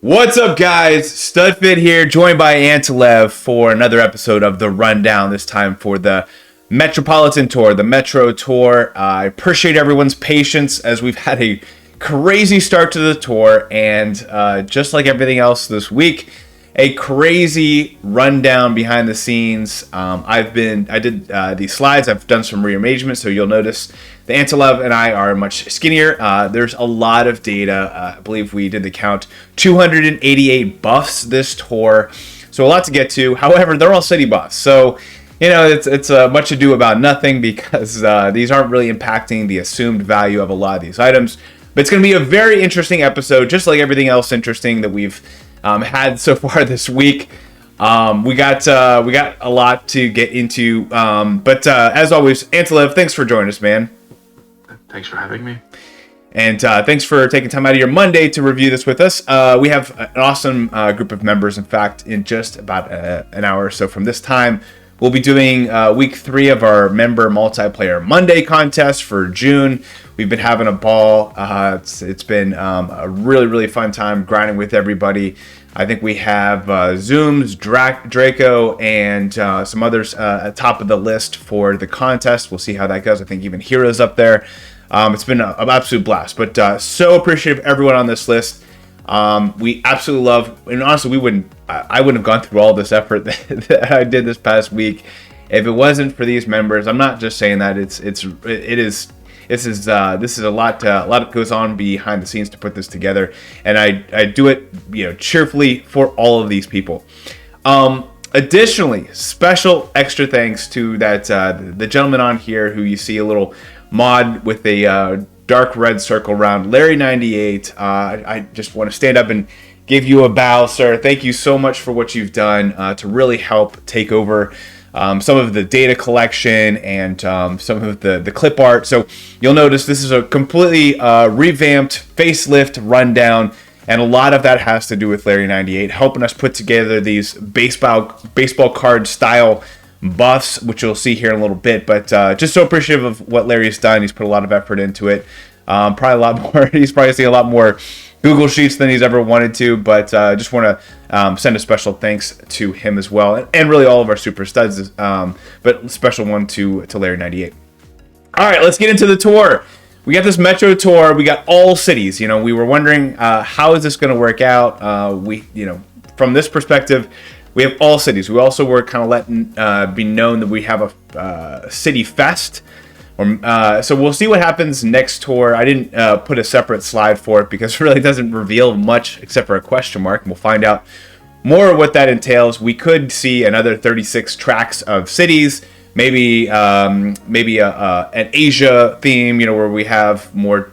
What's up, guys? Studfit here, joined by Antolev for another episode of The Rundown, this time for the Metropolitan Tour, the Metro Tour. I appreciate everyone's patience as we've had a crazy start to the tour, and just like everything else this week, a crazy rundown behind the scenes. I did these slides. I've done some rearrangement, so you'll notice the Antolev and I are much skinnier. There's a lot of data. I believe we did the count 288 buffs this tour, so a lot to get to. However, they're all city buffs, so it's much ado about nothing because these aren't really impacting the assumed value of a lot of these items. But it's going to be a very interesting episode, just like everything else interesting that we've had so far this week. We got a lot to get into, but as always, Antolev, thanks for joining us, man. Thanks for having me. And thanks for taking time out of your Monday to review this with us. We have an awesome group of members. In fact, in just about an hour or so from this time, we'll be doing week 3 of our member multiplayer Monday contest for June. We've been having a ball. It's been a really, really fun time grinding with everybody. I think we have Zooms, Draco, and some others at top of the list for the contest. We'll see how that goes. I think even Hero's up there. It's been an absolute blast. But so appreciative of everyone on this list. We absolutely love, and honestly, I wouldn't have gone through all this effort that I did this past week if it wasn't for these members. I'm not just saying that. This is a lot that goes on behind the scenes to put this together, and I do it cheerfully for all of these people. Additionally, special extra thanks to the gentleman on here who you see a little mod with a dark red circle around, Larry 98. I just want to stand up and give you a bow, sir. Thank you so much for what you've done to really help take over some of the data collection and some of the clip art. So you'll notice this is a completely revamped facelift rundown, and a lot of that has to do with Larry 98 helping us put together these baseball card style buffs, which you'll see here in a little bit. But just so appreciative of what Larry's done. He's put a lot of effort into it. Probably a lot more. He's probably seen a lot more Google Sheets than he's ever wanted to, but just want to send a special thanks to him as well, and really all of our super studs, but special one to Larry 98. All right, let's get into the tour. We got this Metro Tour. We got all cities. We were wondering how is this going to work out. From this perspective, we have all cities. We also were kind of letting be known that we have a city fest. So we'll see what happens next tour. I didn't put a separate slide for it because it really doesn't reveal much except for a question mark. And we'll find out more what that entails. We could see another 36 tracks of cities, maybe an Asia theme, where we have more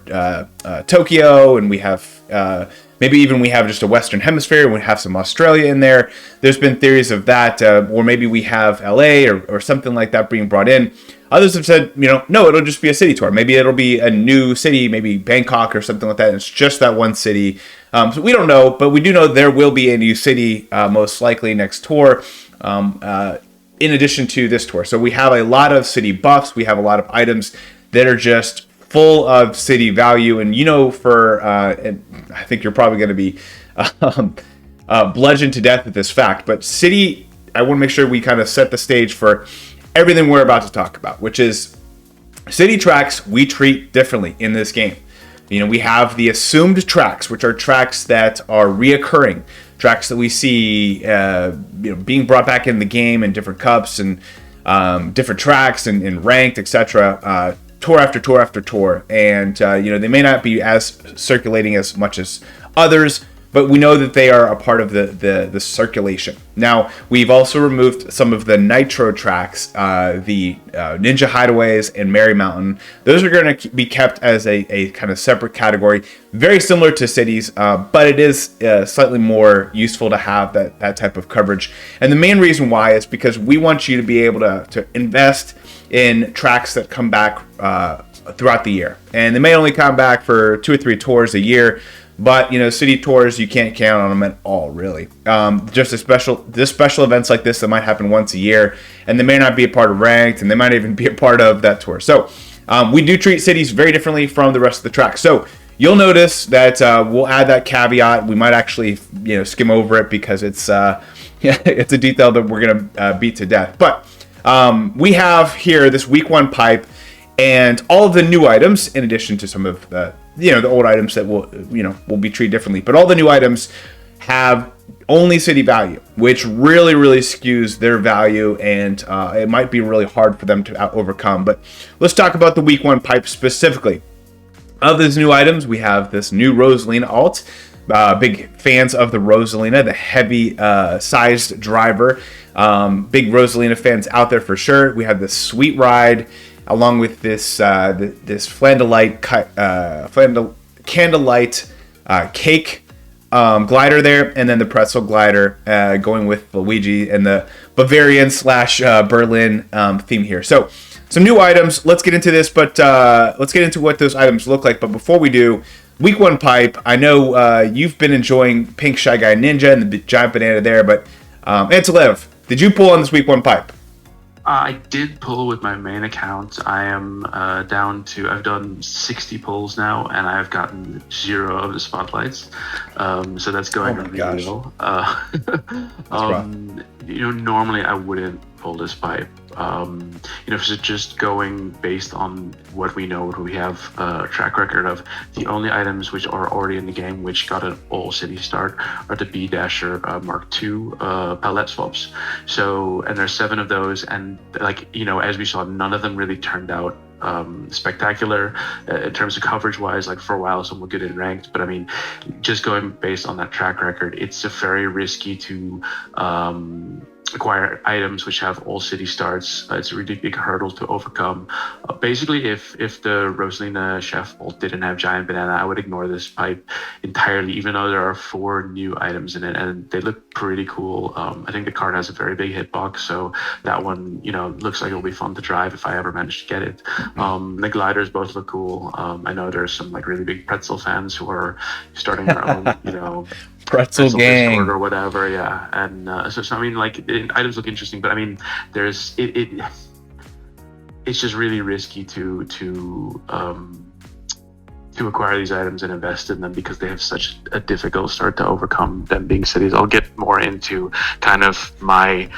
Tokyo, and we have maybe even we have just a Western Hemisphere, and we have some Australia in there. There's been theories of that, or maybe we have LA or something like that being brought in. Others have said, no, it'll just be a city tour. Maybe it'll be a new city, maybe Bangkok or something like that. And it's just that one city. So we don't know, but we do know there will be a new city most likely next tour, in addition to this tour. So we have a lot of city buffs. We have a lot of items that are just full of city value. And and I think you're probably going to be bludgeoned to death at this fact. But city, I want to make sure we kind of set the stage for everything we're about to talk about, which is city tracks we treat differently in this game. We have the assumed tracks, which are tracks that are reoccurring, tracks that we see being brought back in the game in different cups and different tracks and ranked, etc. Tour after tour after tour. And they may not be as circulating as much as others, but we know that they are a part of the circulation. Now, we've also removed some of the Nitro tracks, the Ninja Hideaways and Merry Mountain. Those are going to be kept as a kind of separate category, very similar to cities, but it is slightly more useful to have that type of coverage. And the main reason why is because we want you to be able to invest in tracks that come back throughout the year. And they may only come back for 2 or 3 tours a year, but city tours, you can't count on them at all, really. Just special events like this that might happen once a year, and they may not be a part of ranked, and they might even be a part of that tour. So we do treat cities very differently from the rest of the tracks. So you'll notice that we'll add that caveat. We might actually, skim over it because it's it's a detail that we're gonna beat to death. But we have here this week 1 pipe and all of the new items, in addition to some of the the old items that will be treated differently. But all the new items have only city value, which really skews their value, and it might be really hard for them to overcome. But let's talk about the week 1 pipe specifically. Of these new items, we have this new Rosalina alt. Big fans of the Rosalina, the heavy sized driver. Big Rosalina fans out there for sure. We have this sweet ride along with this this candlelight cake glider there, and then the pretzel glider going with Luigi and the Bavarian / Berlin theme here. So some new items. Let's get into this, but let's get into what those items look like. But before we do, week 1 pipe. I know you've been enjoying Pink Shy Guy Ninja and the giant banana there, but Antelev, did you pull on this week 1 pipe? I did pull with my main account. I am down to, I've done 60 pulls now, and I've gotten 0 of the spotlights. So that's going really well. Normally I wouldn't pull this pipe. So just going based on what we know, what we have a track record of, the only items which are already in the game which got an all city start are the B Dasher Mark II palette swaps. So, and there's 7 of those, and as we saw, none of them really turned out spectacular in terms of coverage wise. Like for a while some were good in ranked, but I mean, just going based on that track record, it's a very risky to acquire items which have all city starts. It's a really big hurdle to overcome. Basically, if the Rosalina Chef ult didn't have giant banana, I would ignore this pipe entirely, even though there are 4 new items in it and they look pretty cool. I think the Kart has a very big hitbox, so that one looks like it'll be fun to drive if I ever manage to get it. The gliders both look cool. I know there's some really big pretzel fans who are starting their own pretzel gang Discord or whatever, yeah. And so I mean, items look interesting, but I mean, there's it's just really risky to acquire these items and invest in them because they have such a difficult start to overcome, them being cities. I'll get more into kind of my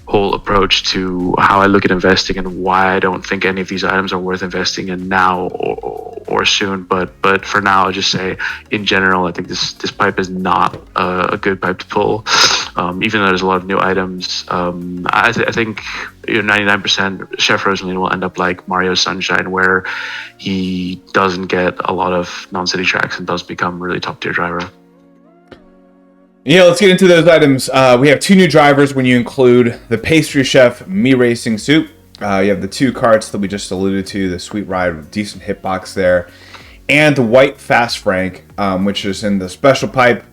whole approach to how I look at investing and why I don't think any of these items are worth investing in now or soon. But for now, I'll just say, in general, I think this pipe is not a good pipe to pull. Even though there's a lot of new items, I think 99% Chef Rosalina will end up like Mario Sunshine, where he doesn't get a lot of non-city tracks and does become a really top tier driver. Let's get into those items. We have 2 new drivers when you include the Pastry Chef Me Racing Soup. You have the 2 Karts that we just alluded to, the Sweet Ride with decent hitbox there, and the White Fast Frank, which is in the special pipe,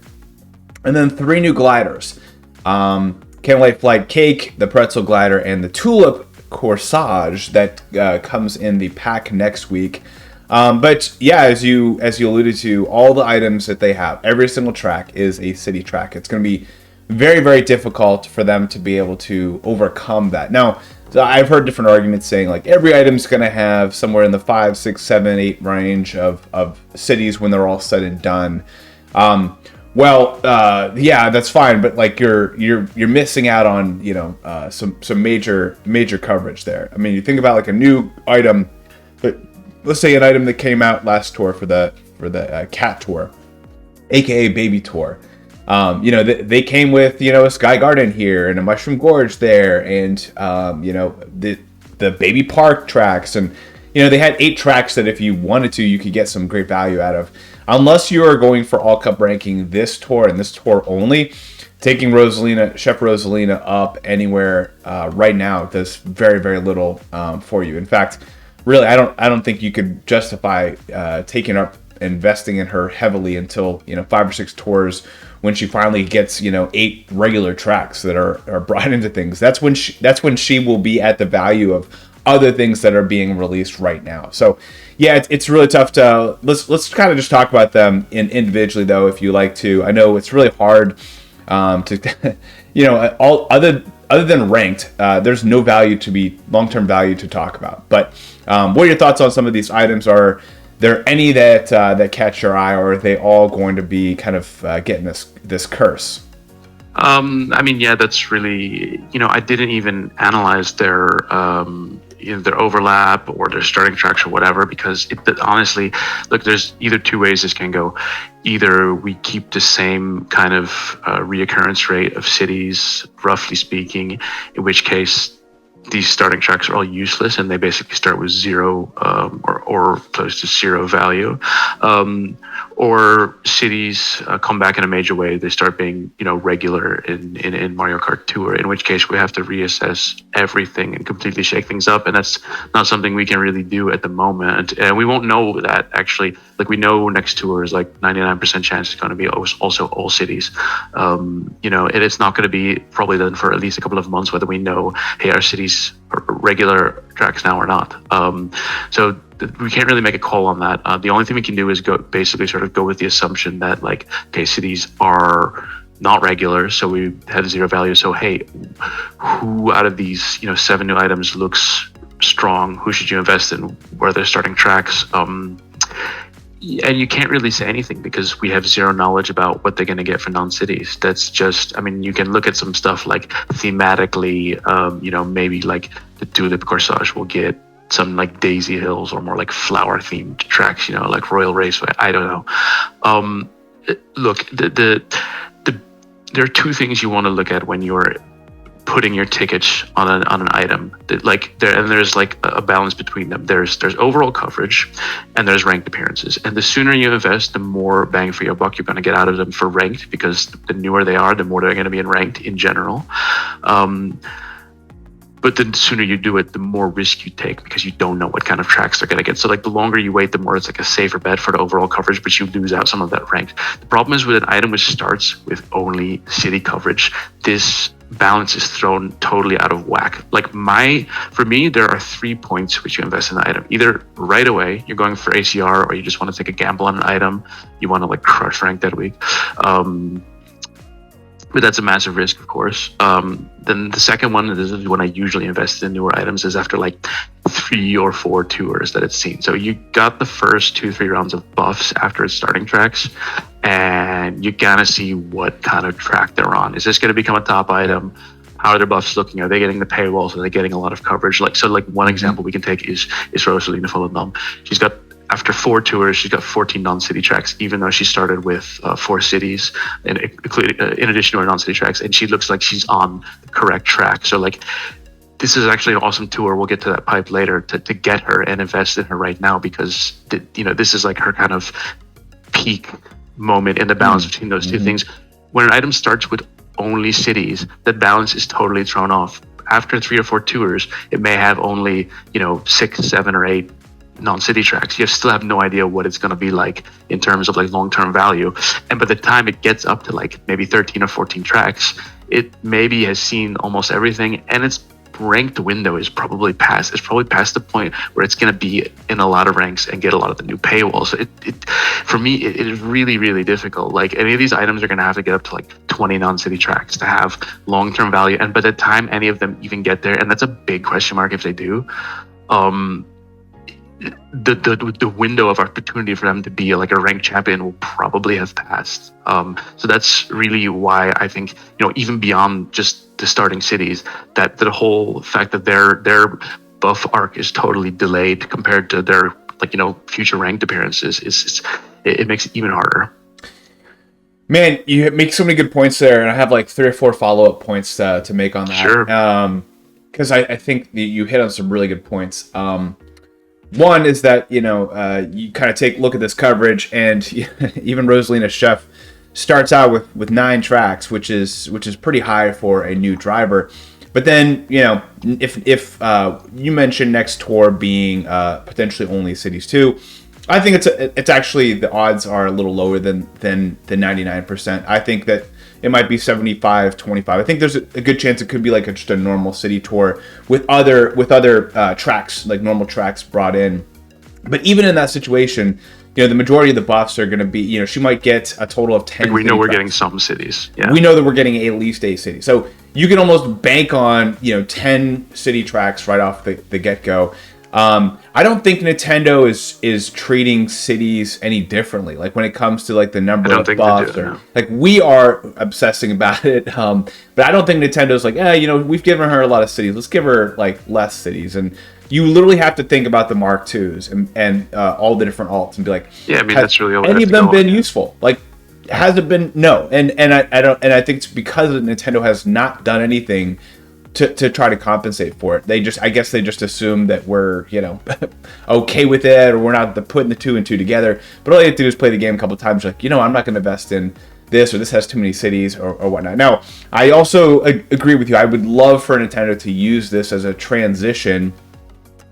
and then 3 new gliders. Candlelight Flight Cake, the Pretzel Glider, and the Tulip Corsage that comes in the pack next week. But yeah, as you alluded to, all the items that they have, every single track is a city track. It's going to be very difficult for them to be able to overcome that. Now, I've heard different arguments saying every item's going to have somewhere in the 5, 6, 7, 8 range of cities when they're all said and done. Yeah, that's fine, but you're missing out on some major coverage there. I mean, you think about a new item. Let's say an item that came out last tour for the Cat Tour, aka Baby Tour. They came with a Sky Garden here and a Mushroom Gorge there, and the Baby Park tracks, and they had 8 tracks that if you wanted to, you could get some great value out of. Unless you are going for all cup ranking this tour and this tour only, taking Chef Rosalina up anywhere right now does very little for you. In fact, really, I don't think you could justify taking up investing in her heavily until 5 or 6 tours, when she finally gets 8 regular tracks that are brought into things. That's when she will be at the value of other things that are being released right now. So yeah, it's really tough to let's kind of just talk about them individually though, if you like to. I know it's really hard to all other than ranked, there's no value to be long-term value to talk about. But what are your thoughts on some of these items? Are there any that catch your eye, or are they all going to be kind of getting this curse? I mean, yeah, that's really, I didn't even analyze their overlap or their starting tracks or whatever, because honestly, look, there's either two ways this can go. Either we keep the same kind of reoccurrence rate of cities, roughly speaking, in which case these starting tracks are all useless and they basically start with zero or close to zero value, or cities come back in a major way. They start being regular in Mario Kart Tour, in which case we have to reassess everything and completely shake things up, and that's not something we can really do at the moment, and we won't know that actually. Like, we know next tour is like 99% chance it's going to be also all cities. It's not going to be probably then for at least a couple of months whether we know, hey, our cities are regular tracks now or not. So we can't really make a call on that. The only thing we can do is basically sort of go with the assumption that, like, okay, cities are not regular, so we have zero value. So hey, who out of these 7 new items looks strong? Who should you invest in? Where they're starting tracks? And you can't really say anything because we have zero knowledge about what they're going to get for non-cities. That's just, I mean, you can look at some stuff like thematically, maybe like the Tulip Corsage will get some like Daisy Hills or more like flower themed tracks, like Royal Raceway. I don't know. Look, there are two things you want to look at when you're putting your tickets on an item. There's like a balance between them. There's overall coverage and there's ranked appearances. And the sooner you invest, the more bang for your buck you're going to get out of them for ranked, because the newer they are, the more they're going to be in ranked in general. But the sooner you do it, the more risk you take, because you don't know what kind of tracks they're going to get. So like the longer you wait, the more it's like a safer bet for the overall coverage, but you lose out some of that ranked. The problem is with an item which starts with only city coverage, this balance is thrown totally out of whack. Like for me, there are 3 points which you invest in the item. Either right away, you're going for ACR, or you just want to take a gamble on an item. You want to like crush rank that week. But that's a massive risk, of course. Then the second one, this is when I usually invest in newer items, is after like 3 or 4 tours that it's seen. So you got the first 2-3 rounds of buffs after its starting tracks, and you gotta see what kind of track they're on. Is this going to become a top item? How are their buffs looking? Are they getting the paywalls? Are they getting a lot of coverage? Like one example we can take is Rosalina Volendam. She's got, after 4 tours, she's got 14 non-city tracks, even though she started with 4 cities, in addition to her non-city tracks, and she looks like she's on the correct track. So like, this is actually an awesome tour. We'll get to that pipe later to get her and invest in her right now, because this is like her kind of peak moment in the balance between those two things. When an item starts with only cities, the balance is totally thrown off. After 3 or 4 tours, it may have only 6, 7, or 8 non-city tracks. You still have no idea what it's going to be like in terms of like long-term value, and by the time it gets up to like maybe 13 or 14 tracks, it maybe has seen almost everything, and its ranked window is probably past. It's probably past the point where it's going to be in a lot of ranks and get a lot of the new paywalls. So for me, it is really, really difficult. Like, any of these items are going to have to get up to like 20 non-city tracks to have long-term value, and by the time any of them even get there, and that's a big question mark if they do, the window of opportunity for them to be like a ranked champion will probably have passed. So that's really why I think, even beyond just the starting cities, that the whole fact that their buff arc is totally delayed compared to their future ranked appearances it makes it even harder. Man, you make so many good points there, and I have like 3 or 4 follow-up points to make on that. Sure. Because I think you hit on some really good points. One is that, you kind of take a look at this coverage, and even Rosalina Chef starts out with 9 tracks, which is pretty high for a new driver. But then, if you mentioned next tour being potentially only cities too, I think it's actually, the odds are a little lower than the 99%. I think that it might be 75-25. I think there's a good chance it could be like just a normal city tour with other tracks, like normal tracks brought in. But even in that situation, the majority of the buffs are going to be, she might get a total of 10. We know we're getting some cities. Yeah. We know that we're getting at least 8 cities. So you can almost bank on, 10 city tracks right off the get-go. I don't think Nintendo is treating cities any differently. Like when it comes to like the number of buffs, or like we are obsessing about it. But I don't think Nintendo's like, we've given her a lot of cities. Let's give her like less cities. And you literally have to think about the Mark IIs and all the different alts and be like, yeah, I mean that's really all any of them been useful? Like, has it been? No. And I think it's because Nintendo has not done anything to try to compensate for it. I guess they just assume that we're, okay with it, or we're not putting the 2 and 2 together. But all you have to do is play the game a couple of times, like, I'm not going to invest in this, or this has too many cities, or whatnot. Now, I also agree with you. I would love for Nintendo to use this as a transition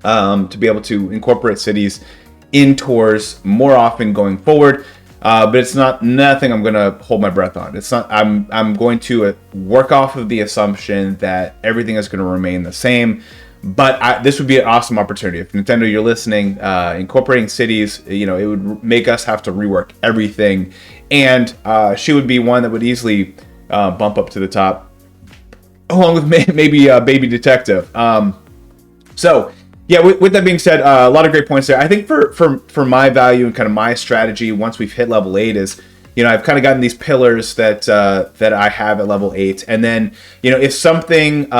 to be able to incorporate cities in tours more often going forward. But it's nothing I'm going to hold my breath on. It's not. I'm going to work off of the assumption that everything is going to remain the same. But this would be an awesome opportunity. If Nintendo, you're listening, incorporating cities, it would make us have to rework everything. And she would be one that would easily bump up to the top, along with maybe Baby Detective. So. Yeah, with that being said, a lot of great points there. I think for my value and kind of my strategy once we've hit level 8 is, I've kind of gotten these pillars that I have at level 8, and then if something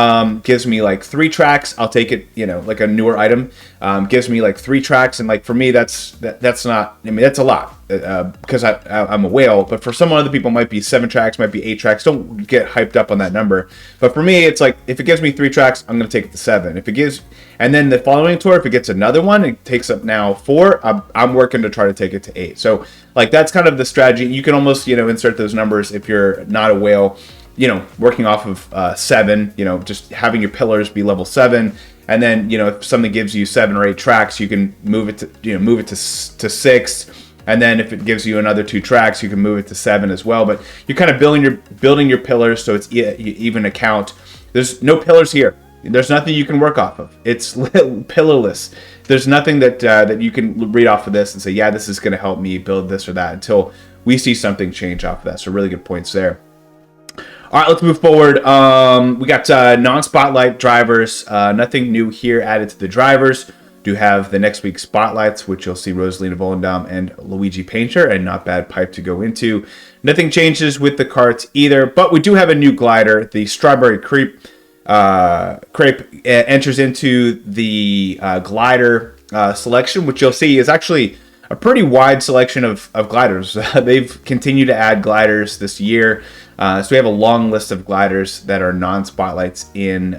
gives me like 3 tracks, I'll take it. Like a newer item gives me like 3 tracks, and like for me that's not. I mean, that's a lot because I'm a whale. But for some other people, it might be 7 tracks, might be 8 tracks. Don't get hyped up on that number. But for me, it's like if it gives me 3 tracks, I'm gonna take it to 7. If it gives, and then the following tour, if it gets another one, it takes up now 4. I'm working to try to take it to 8. So like that's kind of the strategy. You can almost insert those numbers if you're not a whale. Working off of 7. Just having your pillars be level 7. And then, if something gives you 7 or 8 tracks, you can move it to 6. And then if it gives you another 2 tracks, you can move it to 7 as well. But you're kind of building your pillars so it's even a count. There's no pillars here. There's nothing you can work off of. It's pillarless. There's nothing that you can read off of this and say, yeah, this is going to help me build this or that, until we see something change off of that. So really good points there. All right, let's move forward. We got non-spotlight drivers. Nothing new here added to the drivers. Do have the next week's spotlights, which you'll see Rosalina Volendam and Luigi Painter, and not bad pipe to go into. Nothing changes with the Karts either, but we do have a new glider. The Strawberry Crepe enters into the glider selection, which you'll see is actually a pretty wide selection of gliders. They've continued to add gliders this year. So we have a long list of gliders that are non-spotlights in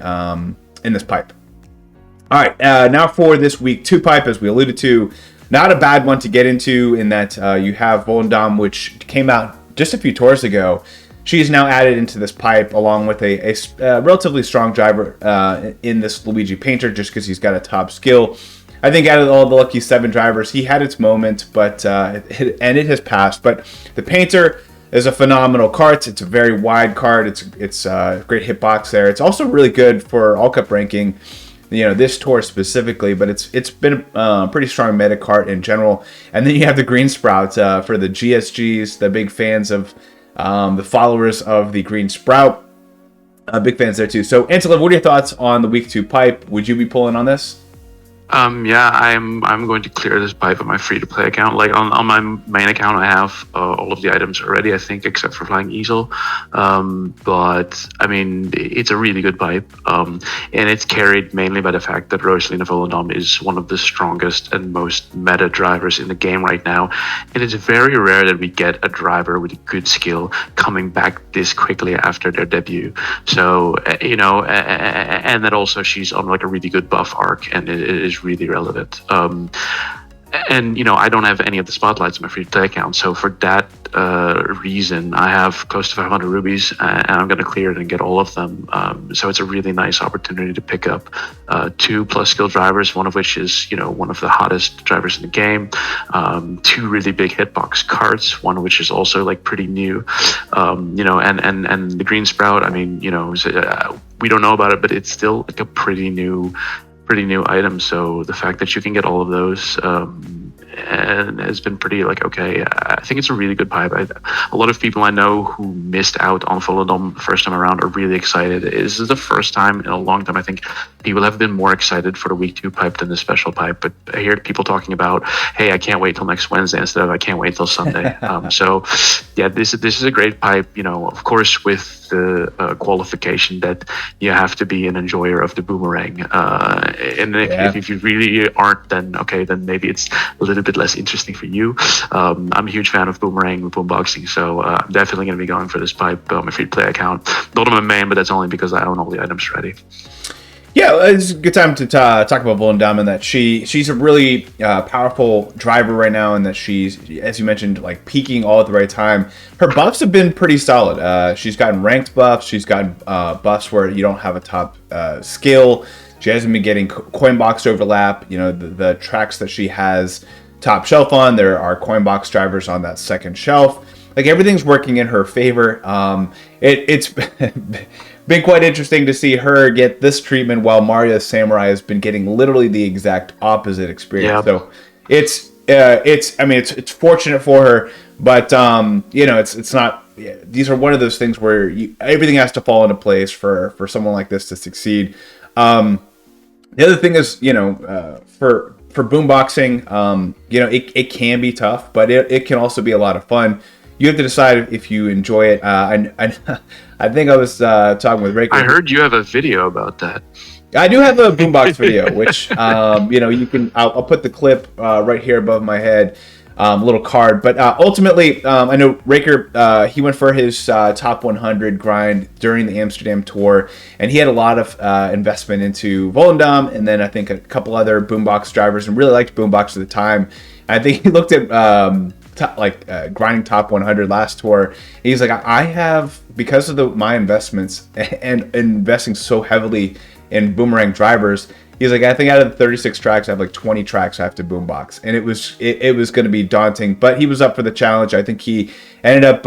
this pipe. All right, now for this week 2 pipe, as we alluded to, not a bad one to get into in that you have Volendam, which came out just a few tours ago. She's now added into this pipe along with a relatively strong driver in this Luigi Painter, just because he's got a top skill. I think out of all the Lucky 7 drivers, he had its moment, but it has passed. But the Painter is a phenomenal kart. It's a very wide kart. It's a great hitbox there. It's also really good for All Cup ranking, this tour specifically, but it's been a pretty strong meta kart in general. And then you have the Green Sprout for the GSGs, the big fans of the followers of the Green Sprout. Big fans there too. So, Antelope, what are your thoughts on the week 2 pipe? Would you be pulling on this? Yeah, I'm going to clear this pipe on my free-to-play account. Like on my main account, I have all of the items already, I think, except for Flying Easel. But I mean, it's a really good pipe, and it's carried mainly by the fact that Rosalina Volendam is one of the strongest and most meta drivers in the game right now. And it's very rare that we get a driver with a good skill coming back this quickly after their debut. So and that also she's on like a really good buff arc, and it is really relevant. And I don't have any of the spotlights on my free to play account, so for that reason I have close to 500 rubies, and I'm going to clear it and get all of them. So it's a really nice opportunity to pick up 2 plus skill drivers, one of which is one of the hottest drivers in the game, 2 really big hitbox Karts, one of which is also like pretty new, and the Green Sprout, I mean, we don't know about it, but it's still like a pretty new item. So the fact that you can get all of those and has been pretty okay. I think it's a really good pipe. A lot of people I know who missed out on Volendam the first time around are really excited. This is the first time in a long time, I think, people have been more excited for the week 2 pipe than the special pipe, but I hear people talking about, hey, I can't wait till next Wednesday instead of I can't wait till Sunday. So yeah, this is a great pipe, of course, with the qualification that you have to be an enjoyer of the boomerang. And if you really aren't, then okay, then maybe it's a little bit less interesting for you. I'm a huge fan of boomerang boomboxing, so I'm definitely going to be going for this pipe on my free-to-play account. Not on my main, but that's only because I own all the items ready. Yeah, it's a good time to talk about Volendam, and that she's a really powerful driver right now, and that she's, as you mentioned, like peaking all at the right time. Her buffs have been pretty solid. She's gotten ranked buffs. She's gotten buffs where you don't have a top skill. She hasn't been getting coin box overlap. The tracks that she has top shelf on, there are coin box drivers on that second shelf. Like, everything's working in her favor. It's been quite interesting to see her get this treatment while Mario Samurai has been getting literally the exact opposite experience. Yep. So it's fortunate for her, but it's not. Yeah, these are one of those things where everything has to fall into place for someone like this to succeed. The other thing is, for boomboxing, it can be tough, but it can also be a lot of fun. You have to decide if you enjoy it. I think I was talking with Rick. I heard you have a video about that. I do have a boombox video, which you can. I'll put the clip right here above my head, little card. But ultimately, I know Raker. He went for his top 100 grind during the Amsterdam tour, and he had a lot of investment into Volendam, and then I think a couple other boombox drivers, and really liked boombox at the time. I think he looked at grinding top 100 last tour. He's like, I have, because of my investments and investing so heavily in boomerang drivers, he's like, I think out of the 36 tracks, I have like 20 tracks I have to boombox, and it was going to be daunting, but he was up for the challenge. I think he ended up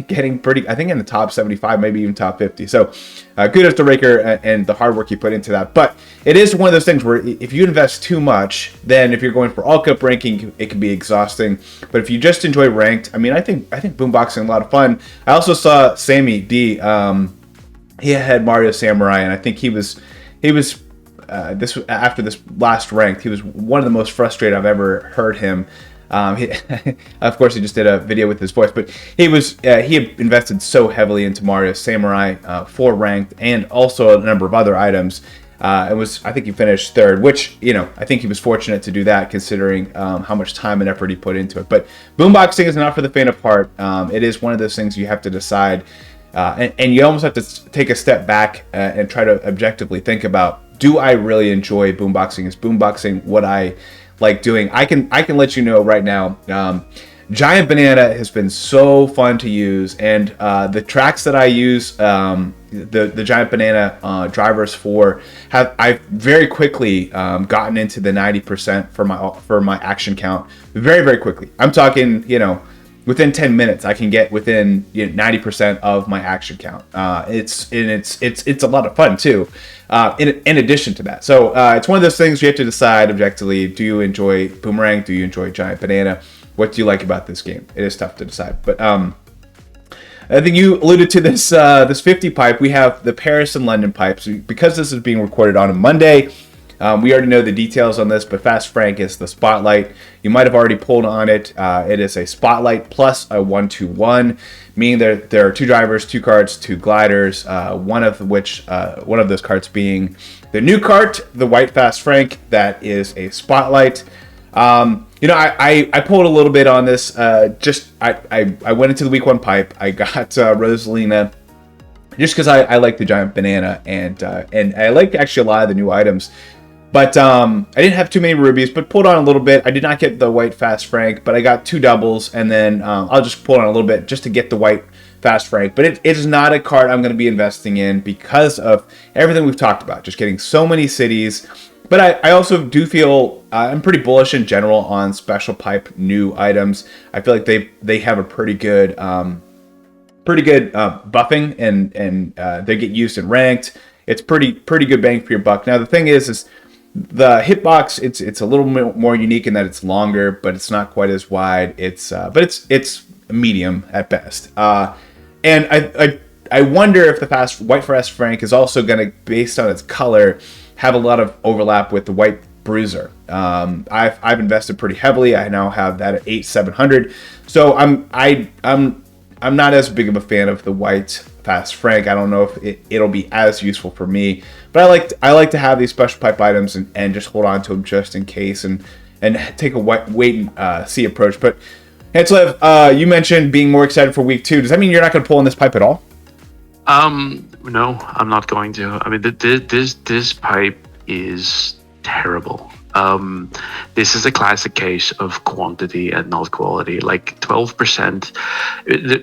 getting pretty, I think in the top 75, maybe even top 50. So kudos to Raker and the hard work he put into that. But it is one of those things where if you invest too much, then if you're going for all cup ranking, it can be exhausting. But if you just enjoy ranked, I think boomboxing a lot of fun. I also saw Sammy D. He had Mario Samurai, and I think he was this after this last ranked, he was one of the most frustrated I've ever heard him. Of course, he just did a video with his voice, but he had invested so heavily into Mario Samurai for ranked, and also a number of other items. I think he finished third, which I think he was fortunate to do that, considering how much time and effort he put into it. But boomboxing is not for the faint of heart. It is one of those things you have to decide, and you almost have to take a step back and try to objectively think about: do I really enjoy boomboxing? Is boomboxing what I like doing? I can let you know right now. Giant Banana has been so fun to use, and the tracks that I use, the Giant Banana drivers for, I've very quickly gotten into the 90% for my action count very, very quickly. I'm talking, within 10 minutes, I can get within 90% of my action count. It's a lot of fun too. In addition to that, so it's one of those things you have to decide objectively: do you enjoy Boomerang? Do you enjoy Giant Banana? What do you like about this game? It is tough to decide, but I think you alluded to this 50 pipe. We have the Paris and London pipes. Because this is being recorded on a Monday, we already know the details on this, but Fast Frank is the Spotlight. You might have already pulled on it. It is a Spotlight plus a 1-2-1, meaning there are 2 drivers, 2 karts, 2 gliders, one of those karts being the new kart, the White Fast Frank, that is a Spotlight. I pulled a little bit on this. I went into the week 1 pipe. I got Rosalina just because I like the Giant Banana, and I like actually a lot of the new items. But I didn't have too many rubies, but pulled on a little bit. I did not get the White Fast Frank, but I got 2 doubles, and then I'll just pull on a little bit just to get the White Fast Frank. But it is not a card I'm going to be investing in because of everything we've talked about, just getting so many cities. But I also do feel I'm pretty bullish in general on special pipe new items. I feel like they have a pretty good buffing, and they get used in ranked. It's pretty good bang for your buck. Now the thing is the hitbox, it's a little more unique in that it's longer, but it's not quite as wide. But it's medium at best. And I wonder if the White Fast Frank is also going to, based on its color, have a lot of overlap with the white bruiser. I've invested pretty heavily. I now have that at 8,700. So I'm not as big of a fan of the white fast frank. I don't know if it'll be as useful for me, but I like to have these special pipe items and just hold on to them just in case and take a wait and see approach. But Hanslev, you mentioned being more excited for week 2. Does that mean you're not going to pull in this pipe at all? No, I'm not going to. I mean, this pipe is terrible. This is a classic case of quantity and not quality. Like 12%.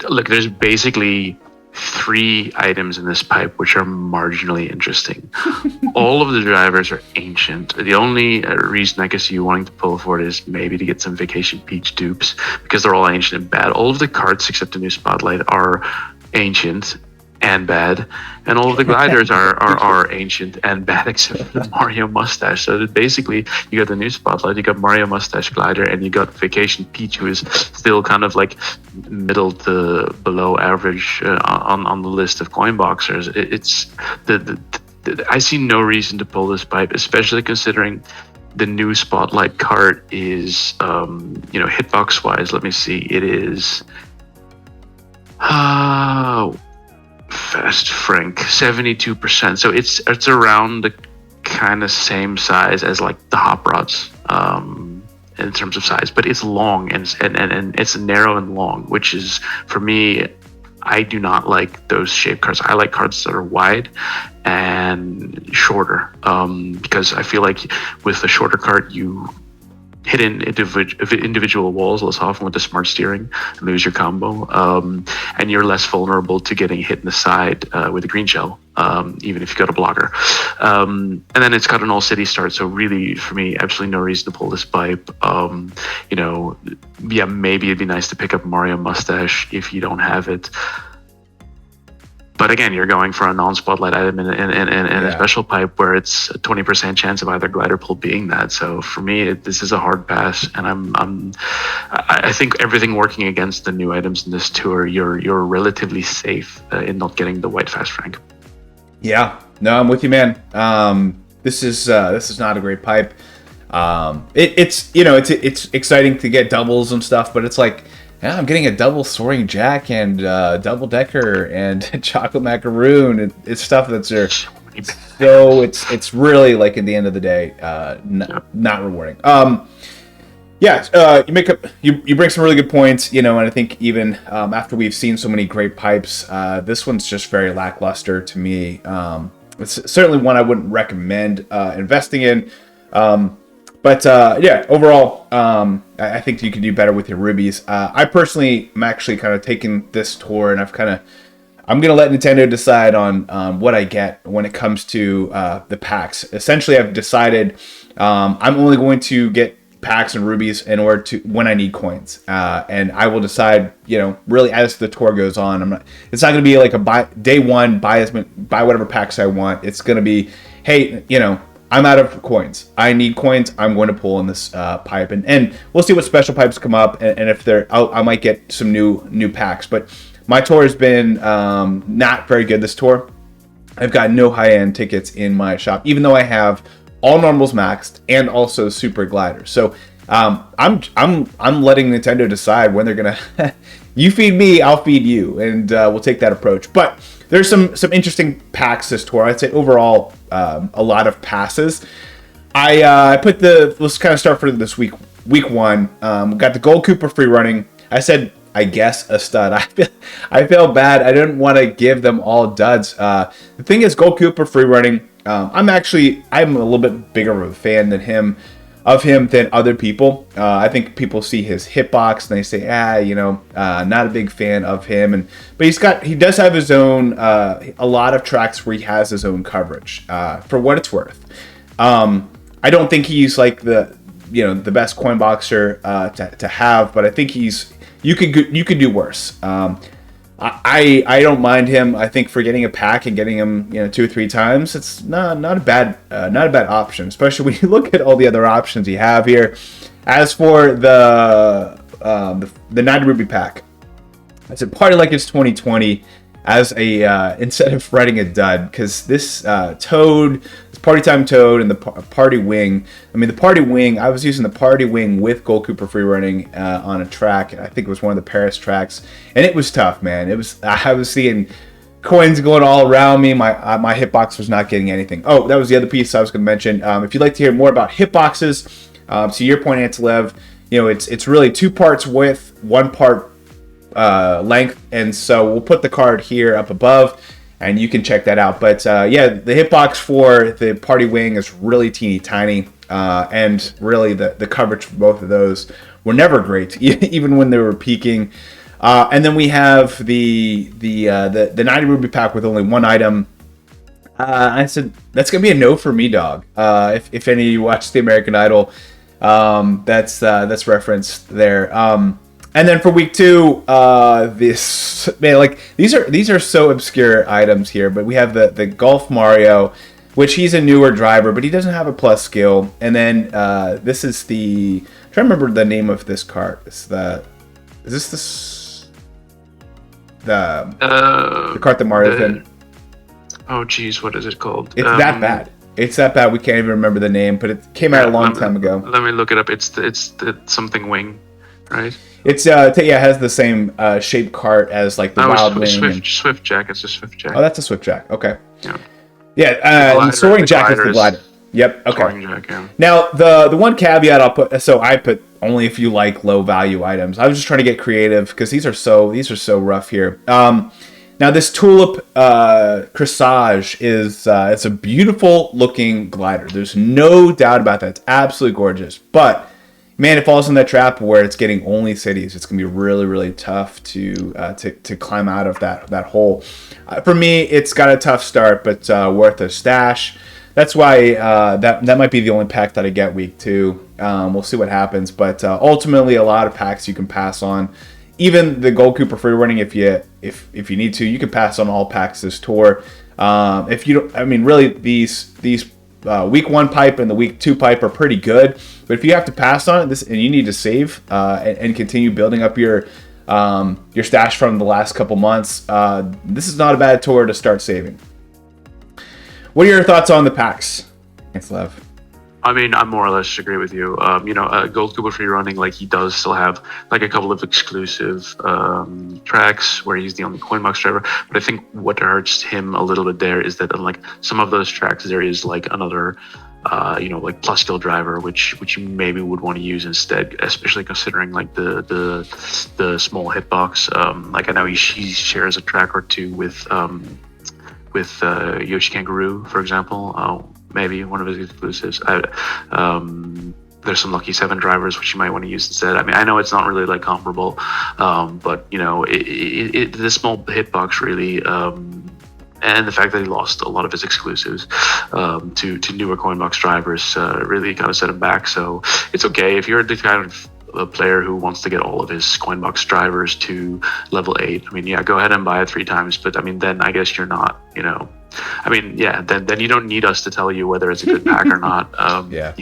Look, there's basically 3 items in this pipe which are marginally interesting. All of the drivers are ancient. The only reason I can see you wanting to pull for it is maybe to get some Vacation Peach dupes, because they're all ancient and bad. All of the carts except the new Spotlight are ancient and bad, and all of the gliders are ancient and bad except the Mario Mustache. So basically you got the new Spotlight, you got Mario Mustache glider, and you got Vacation Peach, who is still kind of like middle to below average on the list of coin boxers. It's I see no reason to pull this pipe, especially considering the new Spotlight cart is hitbox wise, let me see, it is fast frank 72%, so it's around the kind of same size as like the hop rods in terms of size, but it's long and it's narrow and long, which is, for me, I do not like those shaped carts. I like carts that are wide and shorter, because I feel like with the shorter cart you hit in individual walls less often with the smart steering and lose your combo, and you're less vulnerable to getting hit in the side with a green shell, even if you got a blocker. And then it's got an all city start, so really for me absolutely no reason to pull this pipe. Maybe it'd be nice to pick up Mario Mustache if you don't have it. But again, you're going for a non-spotlight item in a special pipe where it's a 20% chance of either glider pull being that. So for me, this is a hard pass, and I think everything working against the new items in this tour, you're relatively safe in not getting the white fast frank. Yeah, no, I'm with you, man. This is not a great pipe. It's exciting to get doubles and stuff, but it's like, yeah, I'm getting a double soaring jack and double decker and chocolate macaroon. It's stuff that's there. So it's really, like, at the end of the day, not rewarding. You bring some really good points, and I think even after we've seen so many great pipes, this one's just very lackluster to me. It's certainly one I wouldn't recommend investing in. Overall, I think you can do better with your rubies. I personally am actually kind of taking this tour, and I'm going to let Nintendo decide on what I get when it comes to the packs. Essentially, I've decided I'm only going to get packs and rubies in order to when I need coins, and I will decide, really as the tour goes on. It's not going to be like a day one buy whatever packs I want. It's going to be, hey, I'm out of coins. I need coins. I'm going to pull in this pipe, and we'll see what special pipes come up, and if they're out, I might get some new packs. But my tour has been not very good this tour. I've got no high-end tickets in my shop, even though I have all normals maxed and also super gliders. So I'm letting Nintendo decide when they're gonna. You feed me, I'll feed you, and we'll take that approach. But there's some interesting packs this tour. I'd say overall a lot of passes. Let's kind of start for this week one. Got the Gold Cooper free running. I said, I guess, a stud. I feel bad. I didn't want to give them all duds. The thing is, Gold Cooper free running. I'm a little bit bigger of a fan than him than other people. I think people see his hitbox and they say, not a big fan of him. But he does have his own, a lot of tracks where he has his own coverage, for what it's worth. I don't think he's like the best coin boxer to have, but I think you could do worse. I don't mind him. I think for getting a pack and getting him 2 or 3 times, it's not a bad option, especially when you look at all the other options you have here. As for the 9 Ruby pack, I said party like it's 2020 as a instead of writing a dud, because this Toad, this Party Time Toad and the Party Wing. I mean, the Party Wing, I was using the Party Wing with Gold Cooper free running on a track. I think it was one of the Paris tracks, and it was tough, man. I was seeing coins going all around me. My hitbox was not getting anything. Oh, that was the other piece I was going to mention. If you'd like to hear more about hitboxes, to your point, Antilev, it's really 2 parts width, 1 part length, and so we'll put the card here up above, and you can check that out. But yeah, the hitbox for the Party Wing is really teeny tiny, and really the coverage for both of those were never great, even when they were peaking. And then we have the 90 Ruby pack with only 1 item. I said that's gonna be a no for me, dog. If any of you watch the American Idol, that's referenced there. And then for week 2, this man, like these are so obscure items here, but we have the Golf Mario, which he's a newer driver, but he doesn't have a plus skill. And then this is I'm trying to remember the name of this cart. The cart that Mario's in. Oh geez, what is it called? It's that bad. It's that bad. We can't even remember the name, but it came out a long time ago. Let me look it up. It's the something wing, right? It's it has the same shaped cart as like the Wild Wing. Swift Jack. It's a Swift Jack. Oh, that's a Swift Jack. Okay. Yeah. Yeah. The Soaring Jack is the glider. Yep. Okay. Soaring Jack, yeah. Now the one caveat I'll put. So I put only if you like low value items. I was just trying to get creative because these are so rough here. Now this Tulip Corsage is it's a beautiful looking glider. There's no doubt about that. It's absolutely gorgeous. But man, it falls in that trap where it's getting only cities. It's gonna be really, really tough to climb out of that hole. For me, it's got a tough start, but worth a stash. That's why that might be the only pack that I get week 2. We'll see what happens, but ultimately, a lot of packs you can pass on. Even the Gold Cooper free running, if you need to, you can pass on all packs this tour. If you don't, I mean, really, these week 1 pipe and the week 2 pipe are pretty good. But if you have to pass on it, and you need to save and continue building up your stash from the last couple months, this is not a bad tour to start saving. What are your thoughts on the packs? Thanks, Lev. I mean, I more or less agree with you. Gold Cooper free running, like he does still have like a couple of exclusive tracks where he's the only coin box driver. But I think what hurts him a little bit there is that unlike some of those tracks, there is like another, like plus skill driver, which you maybe would want to use instead, especially considering like the small hitbox. Like I know he shares a track or 2 with Yoshi Kangaroo, for example. Maybe one of his exclusives. There's some Lucky 7 drivers which you might want to use instead. I mean, I know it's not really like comparable, but the small hitbox really, and the fact that he lost a lot of his exclusives to newer coin box drivers really kind of set him back. So it's okay if you're the kind of a player who wants to get all of his Coinbox drivers to level 8. I mean, yeah, go ahead and buy it 3 times, but I mean, then I guess you're not, I mean, yeah, then you don't need us to tell you whether it's a good pack or not. Yeah.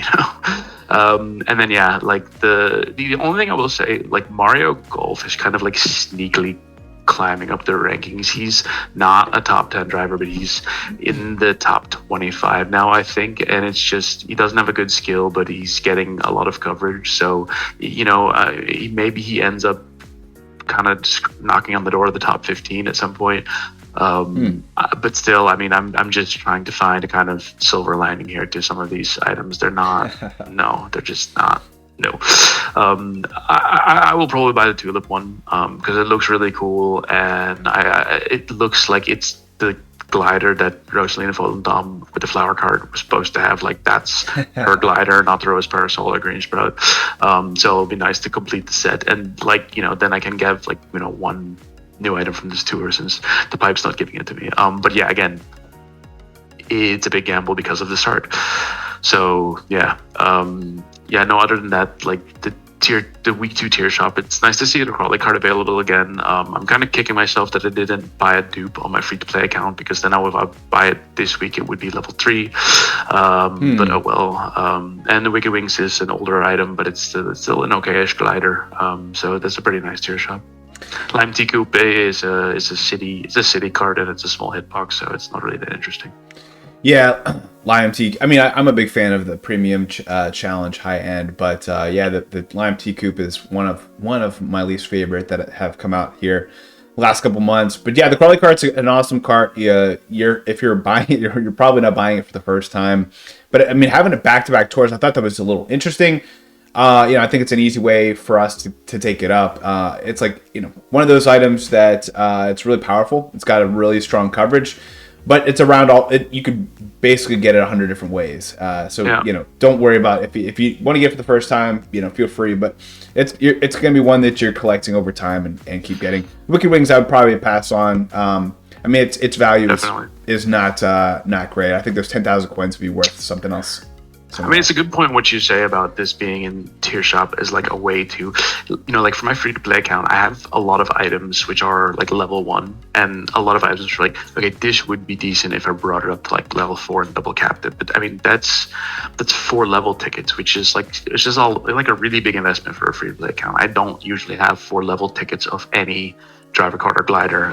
And then yeah, like the only thing I will say, like Mario Golf is kind of like sneakily climbing up the rankings. He's not a top 10 driver, but he's in the top 25 now, I think. And it's just, he doesn't have a good skill, but he's getting a lot of coverage. So, maybe he ends up kind of knocking on the door of the top 15 at some point. But still, I mean, I'm just trying to find a kind of silver lining here to some of these items. They're not, no, they're just not. No, I will probably buy the Tulip one because it looks really cool, and it looks like it's the glider that Rosalina Folendam with the flower card was supposed to have. Like that's her glider, not the Rose Parasol or Green Sprout. So it'll be nice to complete the set, and then I can get one new item from this tour since the pipe's not giving it to me. But yeah, again, it's a big gamble because of the start. So yeah. No, other than that, like the week 2 tier shop, it's nice to see the Crawley card available again. I'm kind of kicking myself that I didn't buy a dupe on my free-to-play account, because then if I buy it this week, it would be level 3. But oh well. And the Wicked Wings is an older item, but it's still an okay-ish glider. So that's a pretty nice tier shop. Lime Tea Coupe is a city card, and it's a small hitbox, so it's not really that interesting. Yeah, Lime Tea. I mean, I'm a big fan of the premium challenge high end, but yeah, the Lime Tea Coupe is one of my least favorite that have come out here last couple months. But yeah, the Crawley Kart's an awesome cart. Yeah, if you're buying it, you're probably not buying it for the first time. But I mean, having it back-to-back tours, I thought that was a little interesting. I think it's an easy way for us to take it up. It's like, one of those items that it's really powerful. It's got a really strong coverage, but it's around you could basically get it 100 different ways. Don't worry about if you want to get it for the first time, feel free. But it's going to be one that you're collecting over time and keep getting. Wicked Wings, I would probably pass on. I mean, its value is not great. I think those 10,000 coins would be worth something else. I mean, it's a good point what you say about this being in tier shop as like a way to, like for my free to play account, I have a lot of items which are like level 1, and a lot of items which are like, okay, this would be decent if I brought it up to like level 4 and double capped it. But I mean, that's 4 level tickets, which is like, it's just all like a really big investment for a free to play account. I don't usually have 4 level tickets of any driver, kart, or glider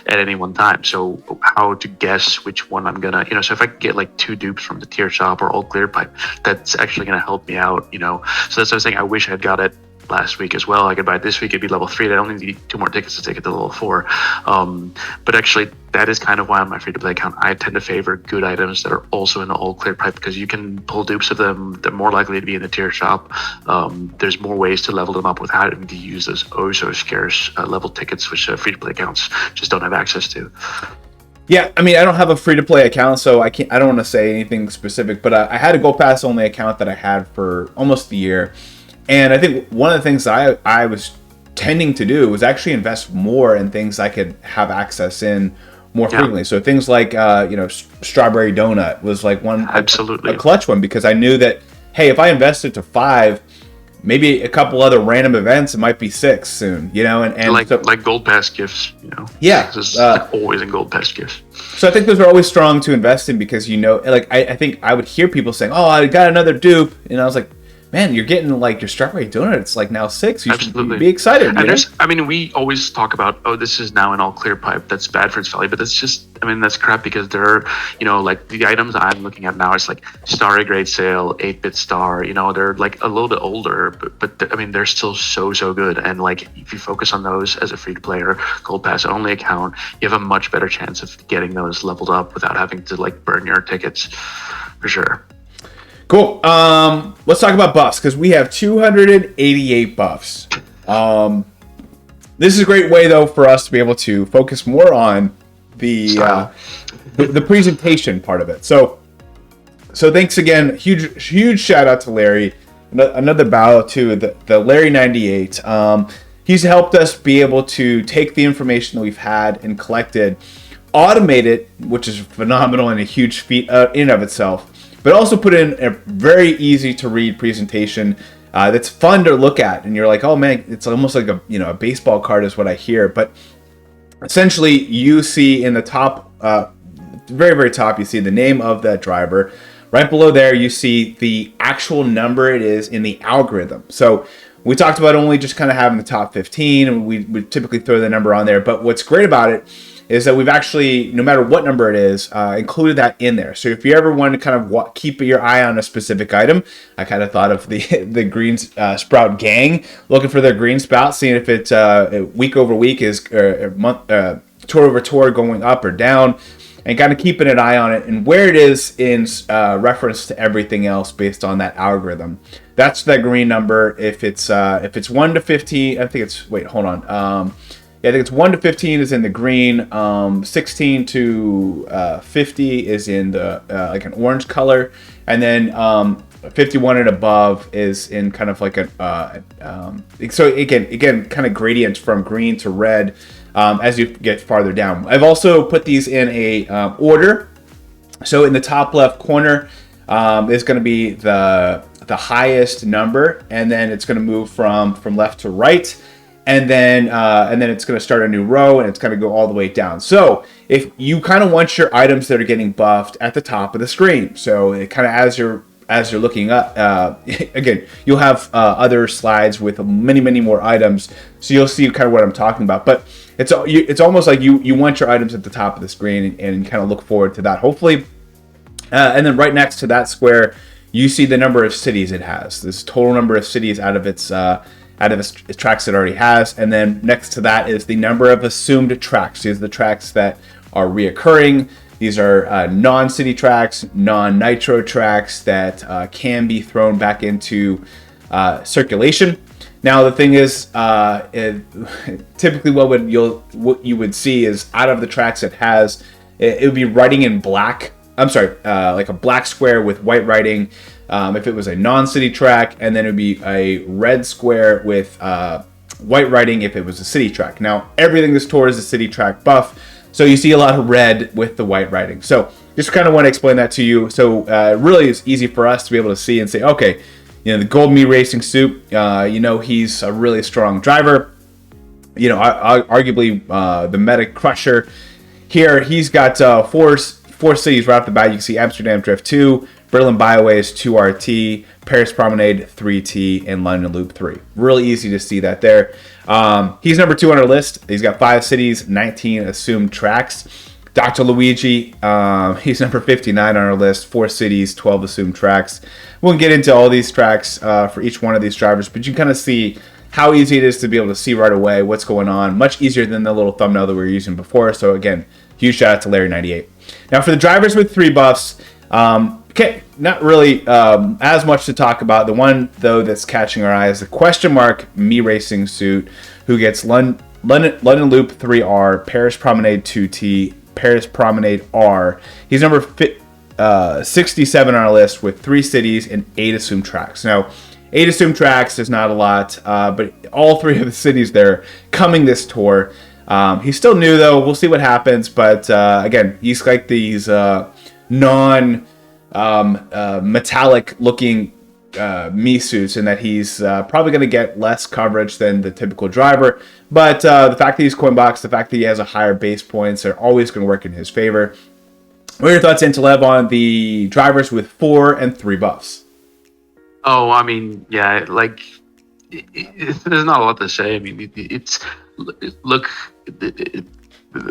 at any one time. So how to guess which one I'm gonna, so if I get like 2 dupes from the tier shop or all clear pipe, that's actually gonna help me out, So that's what I was saying. I wish I had got it last week as well. I could buy it this week, it'd be level 3. I only need 2 more tickets to take it to level 4. But actually, that is kind of why on my free-to-play account, I tend to favor good items that are also in the all clear pipe, because you can pull dupes of them. They're more likely to be in the tier shop. There's more ways to level them up without having to use those so scarce level tickets, which free-to-play accounts just don't have access to. Yeah, I mean, I don't have a free-to-play account, so I don't want to say anything specific, but I had a Gold Pass only account that I had for almost a year. And I think one of the things that I was tending to do was actually invest more in things I could have access in more frequently. So things like, Strawberry Donut was like one, absolutely a clutch one, because I knew that, hey, if I invested to 5, maybe a couple other random events, it might be 6 soon, and like Gold Pass gifts, Yeah, this is always in Gold Pass gifts. So I think those are always strong to invest in, because I think I would hear people saying, "Oh, I got another dupe," and I was like, man, you're getting like your Strawberry Donut. It's like now 6. You should be excited. And we always talk about, oh, this is now an all clear pipe. That's bad for its value, but that's just, that's crap, because there are, like the items I'm looking at now is like Starry Great Sale, 8-bit Star. They're like a little bit older, but they're still so good. And like if you focus on those as a free to play or Gold Pass only account, you have a much better chance of getting those leveled up without having to like burn your tickets, for sure. Cool. Let's talk about buffs, because we have 288 buffs. This is a great way, though, for us to be able to focus more on the presentation part of it. So thanks again. Huge shout out to Larry. Another bow to the Larry 98. He's helped us be able to take the information that we've had and collected, automate it, which is phenomenal and a huge feat in and of itself, but also put in a very easy to read presentation that's fun to look at. And you're like, oh man, it's almost like a baseball card is what I hear. But essentially you see in the top, very, very top, you see the name of that driver. Right below there, you see the actual number it is in the algorithm. So we talked about only just kind of having the top 15, and we typically throw the number on there. But what's great about it is that we've actually, no matter what number it is, included that in there. So if you ever want to kind of keep your eye on a specific item, I kind of thought of the green sprout gang, looking for their green spout, seeing if it's week over week is tour over tour going up or down, and kind of keeping an eye on it and where it is in reference to everything else based on that algorithm. That's the green number. If it's 1 to 15, I think it's, wait, hold on. I think it's 1 to 15 is in the green. 16 to 50 is in the like an orange color, and then 51 and above is in kind of like so again kind of gradients from green to red as you get farther down. I've also put these in a order. So in the top left corner is going to be the highest number, and then it's going to move from left to right. And then it's going to start a new row, and it's going to go all the way down. So if you kind of want your items that are getting buffed at the top of the screen, so it kind of as you're looking up, again, you'll have other slides with many more items, so you'll see kind of what I'm talking about. But it's almost like you want your items at the top of the screen and kind of look forward to that. Hopefully, And then right next to that square, you see the number of cities it has. This total number of cities out of its tracks it already has. And then next to that is the number of assumed tracks. These are the tracks that are reoccurring. These are non-city tracks, non-nitro tracks that can be thrown back into circulation. Now the thing is, typically what you would see is out of the tracks it has, it would be writing in black. I'm sorry, like a black square with white writing if it was a non-city track, and then it would be a red square with white writing if it was a city track. Now, everything this tour is a city track buff, so you see a lot of red with the white writing. So just kind of want to explain that to you. So really it's easy for us to be able to see and say, okay, the Gold Me Racing suit, he's a really strong driver. Arguably the Meta Crusher. Here, he's got four cities right off the bat. You can see Amsterdam Drift 2, Berlin Byways 2RT, Paris Promenade 3T, and London Loop 3. Really easy to see that there. He's number 2 on our list. He's got 5 cities, 19 assumed tracks. Dr. Luigi, he's number 59 on our list, 4 cities, 12 assumed tracks. We won't get into all these tracks for each one of these drivers, but you can kind of see how easy it is to be able to see right away what's going on. Much easier than the little thumbnail that we were using before. So again, huge shout out to Larry98. Now for the drivers with 3 buffs, not really as much to talk about. The one though that's catching our eye is the question mark Me Racing suit, who gets London Loop 3R, Paris Promenade 2T, Paris Promenade R. He's number 67 on our list with 3 cities and 8 assumed tracks. Now, 8 assumed tracks is not a lot, but all 3 of the cities there coming this tour. He's still new though. We'll see what happens. But again, he's like these metallic looking Me suits, in that he's probably going to get less coverage than the typical driver. But the fact that he's coin box, the fact that he has a higher base points are always going to work in his favor. What are your thoughts, Intelev, on the drivers with 4 and 3 buffs? Oh, I mean, yeah, like there's not a lot to say. I mean,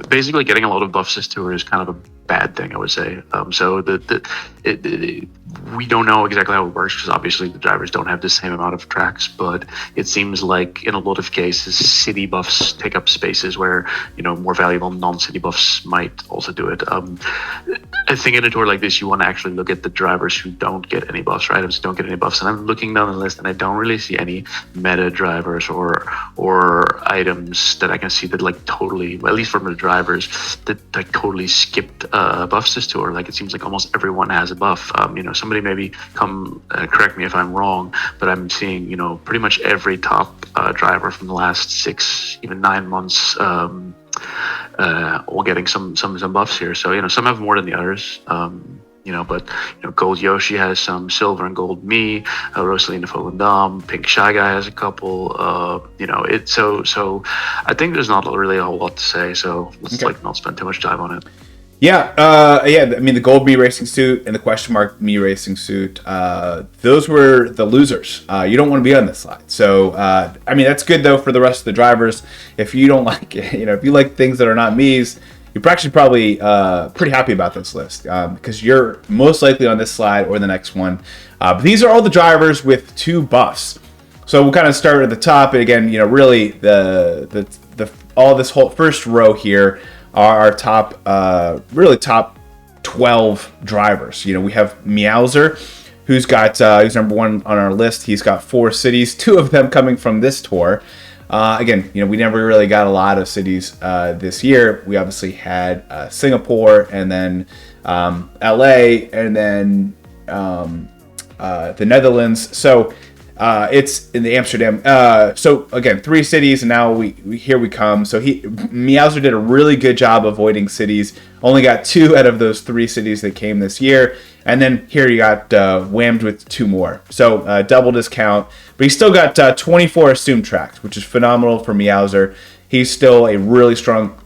basically getting a lot of buffs this tour is kind of a bad thing, I would say. We don't know exactly how it works, because obviously the drivers don't have the same amount of tracks, but it seems like in a lot of cases city buffs take up spaces where more valuable non-city buffs might also do it. I think in a tour like this you want to actually look at the drivers who don't get any buffs, right? Items don't get any buffs, and I'm looking down the list and I don't really see any meta drivers or items that I can see that like totally, well, at least from the drivers, that like totally skipped buffs this tour. Like it seems like almost everyone has a buff. Somebody maybe come correct me if I'm wrong, but I'm seeing pretty much every top driver from the last 6, even 9 months all getting some buffs here. So some have more than the others. But Gold Yoshi has some, Silver and Gold Me, Rosalina Volendam, Pink Shy Guy has a couple. So I think there's not really a whole lot to say. So let's not spend too much time on it. Yeah. I mean, the Gold Me Racing suit and the question mark Me Racing suit, those were the losers. You don't want to be on this slide. So, I mean, that's good though for the rest of the drivers. If you don't like it, if you like things that are not me's, you're actually probably pretty happy about this list, because you're most likely on this slide or the next one. But these are all the drivers with 2 buffs. So we'll kind of start at the top. And again, really all this whole first row here are our top 12 drivers. We have Meowser, who's got he's number 1 on our list. He's got 4 cities, 2 of them coming from this tour. Again, we never really got a lot of cities this year. We obviously had Singapore, and then LA, and then the Netherlands. So it's in the Amsterdam. So again, 3 cities, and now here we come. So Meowser did a really good job avoiding cities. Only got 2 out of those 3 cities that came this year. And then here you got whammed with 2 more. So double discount. But he's still got 24 assumed tracks, which is phenomenal for Meowser. He's still a really strong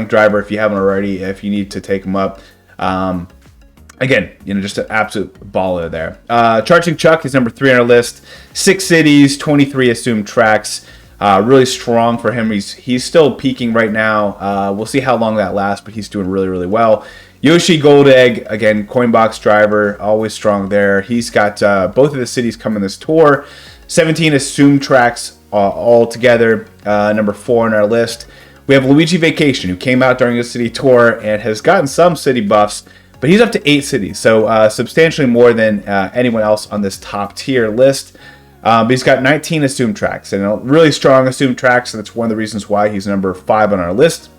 driver if you haven't already, if you need to take him up. Again, just an absolute baller there. Charging Chuck is number 3 on our list. 6 cities, 23 assumed tracks. Really strong for him. He's still peaking right now. We'll see how long that lasts, but he's doing really, really well. Yoshi Gold Egg, again, Coinbox driver, always strong there. He's got both of the cities coming this tour. 17 assumed tracks all together, number 4 on our list. We have Luigi Vacation, who came out during the city tour and has gotten some city buffs, but he's up to 8 cities, so substantially more than anyone else on this top tier list. But he's got 19 assumed tracks, and a really strong assumed tracks, and that's one of the reasons why he's number 5 on our list.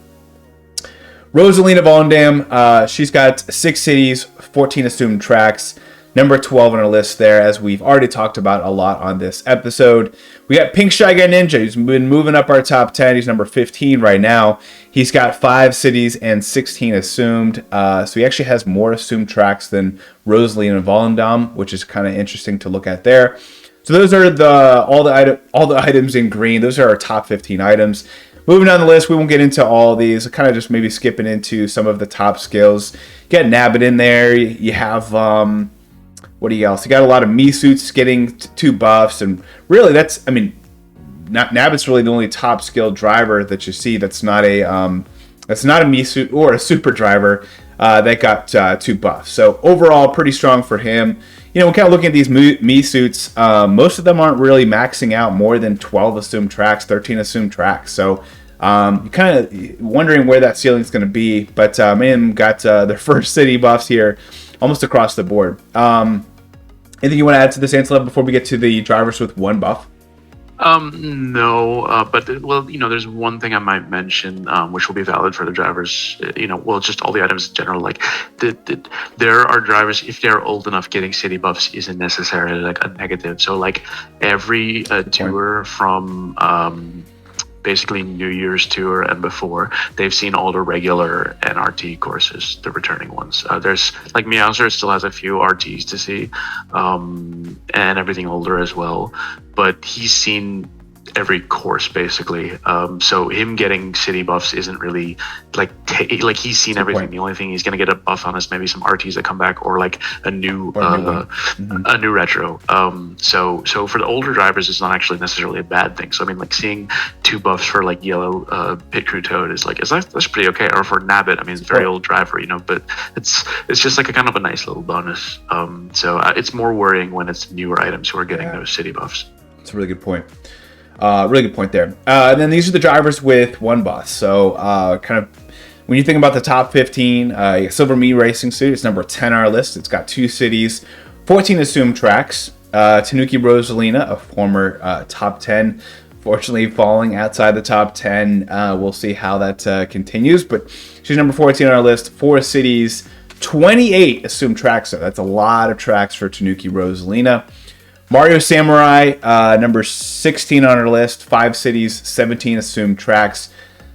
Rosalina Volendam, she's got 6 cities, 14 assumed tracks, number 12 on our list there, as we've already talked about a lot on this episode. We got Pink Shy Guy Ninja, who's been moving up our top 10. He's number 15 right now. He's got 5 cities and 16 assumed, so he actually has more assumed tracks than Rosalina Volendam, which is kind of interesting to look at there. So those are all the items in green. Those are our top 15 items. Moving down the list, we won't get into all these. Kind of just maybe skipping into some of the top skills. Get Nabbit in there. You have what do you else? You got a lot of me suits getting 2 buffs, and really Nabbit's really the only top skilled driver that you see that's not a me suit or a super driver that got 2 buffs. So overall, pretty strong for him. We're kind of looking at these me suits. Most of them aren't really maxing out more than 12 assumed tracks, 13 assumed tracks. So you're kind of wondering where that ceiling is going to be. But man, got their first city buffs here almost across the board. Anything you want to add to this, Ansel, before we get to the drivers with 1 buff? No, but there's one thing I might mention, which will be valid for the drivers. Just all the items in general. Like, there are drivers, if they're old enough, getting city buffs isn't necessarily like a negative. So like every tour from basically New Year's tour and before, they've seen all the regular NRT courses, the returning ones. There's like Meowser still has a few RTs to see, and everything older as well. But he's seen every course basically. So him getting city buffs isn't really like he's seen everything. The only thing he's gonna get a buff on is maybe some RTs that come back, or like a new a new retro. So for the older drivers, it's not actually necessarily a bad thing. So I mean, like seeing 2 buffs for like yellow pit crew toad that's pretty okay. Or for Nabbit, I mean, it's a very old driver, but it's just like a kind of a nice little bonus. So it's more worrying when it's newer items who are getting those city buffs. That's a really good point. Really good point there. And then these are the drivers with 1 buff. So kind of when you think about the top 15, Silver Me Racing Suit is number 10 on our list. It's got 2 cities, 14 assumed tracks. Tanuki Rosalina, a former top 10, fortunately falling outside the top 10. We'll see how that continues. But she's number 14 on our list. 4 cities, 28 assumed tracks. So that's a lot of tracks for Tanuki Rosalina. Mario Samurai, number 16 on our list, 5 cities, 17 assumed tracks.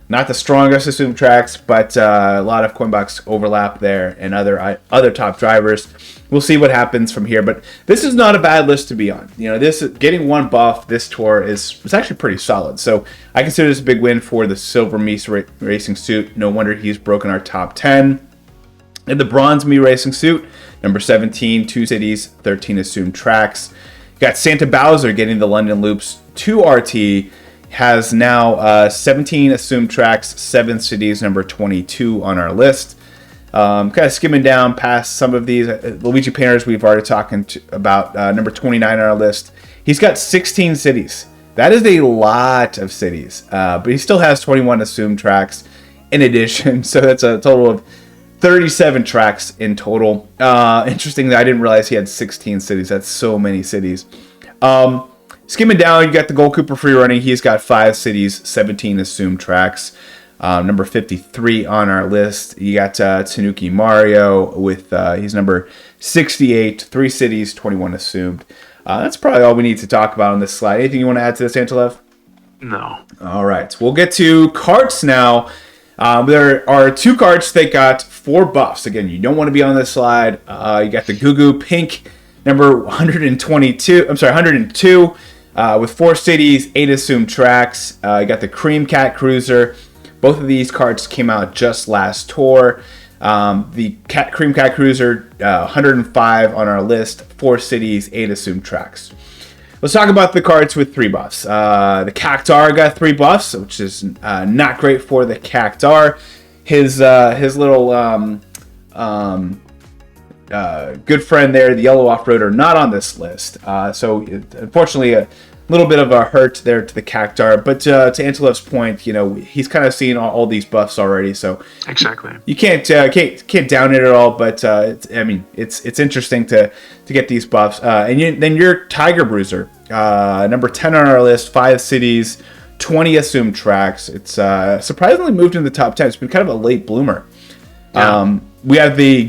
Not the strongest assumed tracks, but a lot of Coinbox overlap there and other top drivers. We'll see what happens from here, but this is not a bad list to be on. This getting 1 buff this tour is actually pretty solid. So I consider this a big win for the Silver Me Racing Suit. No wonder he's broken our top 10. And the Bronze Me Racing Suit, number 17, 2 cities, 13 assumed tracks. Got Santa Bowser getting the London Loops 2 RT, has now 17 assumed tracks, 7 cities, number 22 on our list. Kind of skimming down past some of these. Luigi Painters, we've already talked about, number 29 on our list. He's got 16 cities. That is a lot of cities, but he still has 21 assumed tracks in addition, so that's a total of 37 tracks in total. Interesting that I didn't realize he had 16 cities. That's so many cities. Skimming down, you got the Gold Cooper free running. He's got 5 cities, 17 assumed tracks. Number 53 on our list. You got Tanuki Mario with he's number 68, 3 cities, 21 assumed. That's probably all we need to talk about on this slide. Anything you want to add to this, Antelev? No. All right, we'll get to Karts now. There are 2 Karts that got 4 buffs. Again, you don't want to be on this slide. You got the Goo Goo Pink, number 102, with 4 cities, 8 assumed tracks. You got the Cream Cat Cruiser. Both of these Karts came out just last tour. The Cream Cat Cruiser, 105 on our list, 4 cities, 8 assumed tracks. Let's talk about the cards with 3 buffs. The Cactar got 3 buffs, which is not great for the Cactar. His little good friend there, the yellow off-roader, not on this list. So unfortunately, a little bit of a hurt there to the Cactar. But to Antelop's point, he's kind of seen all these buffs already. So exactly, you can't down it at all. But it's interesting to get these buffs. And then your Tiger Bruiser, number 10 on our list, 5 cities, 20 assumed tracks. It's surprisingly moved into the top 10. It's been kind of a late bloomer. Yeah. We have the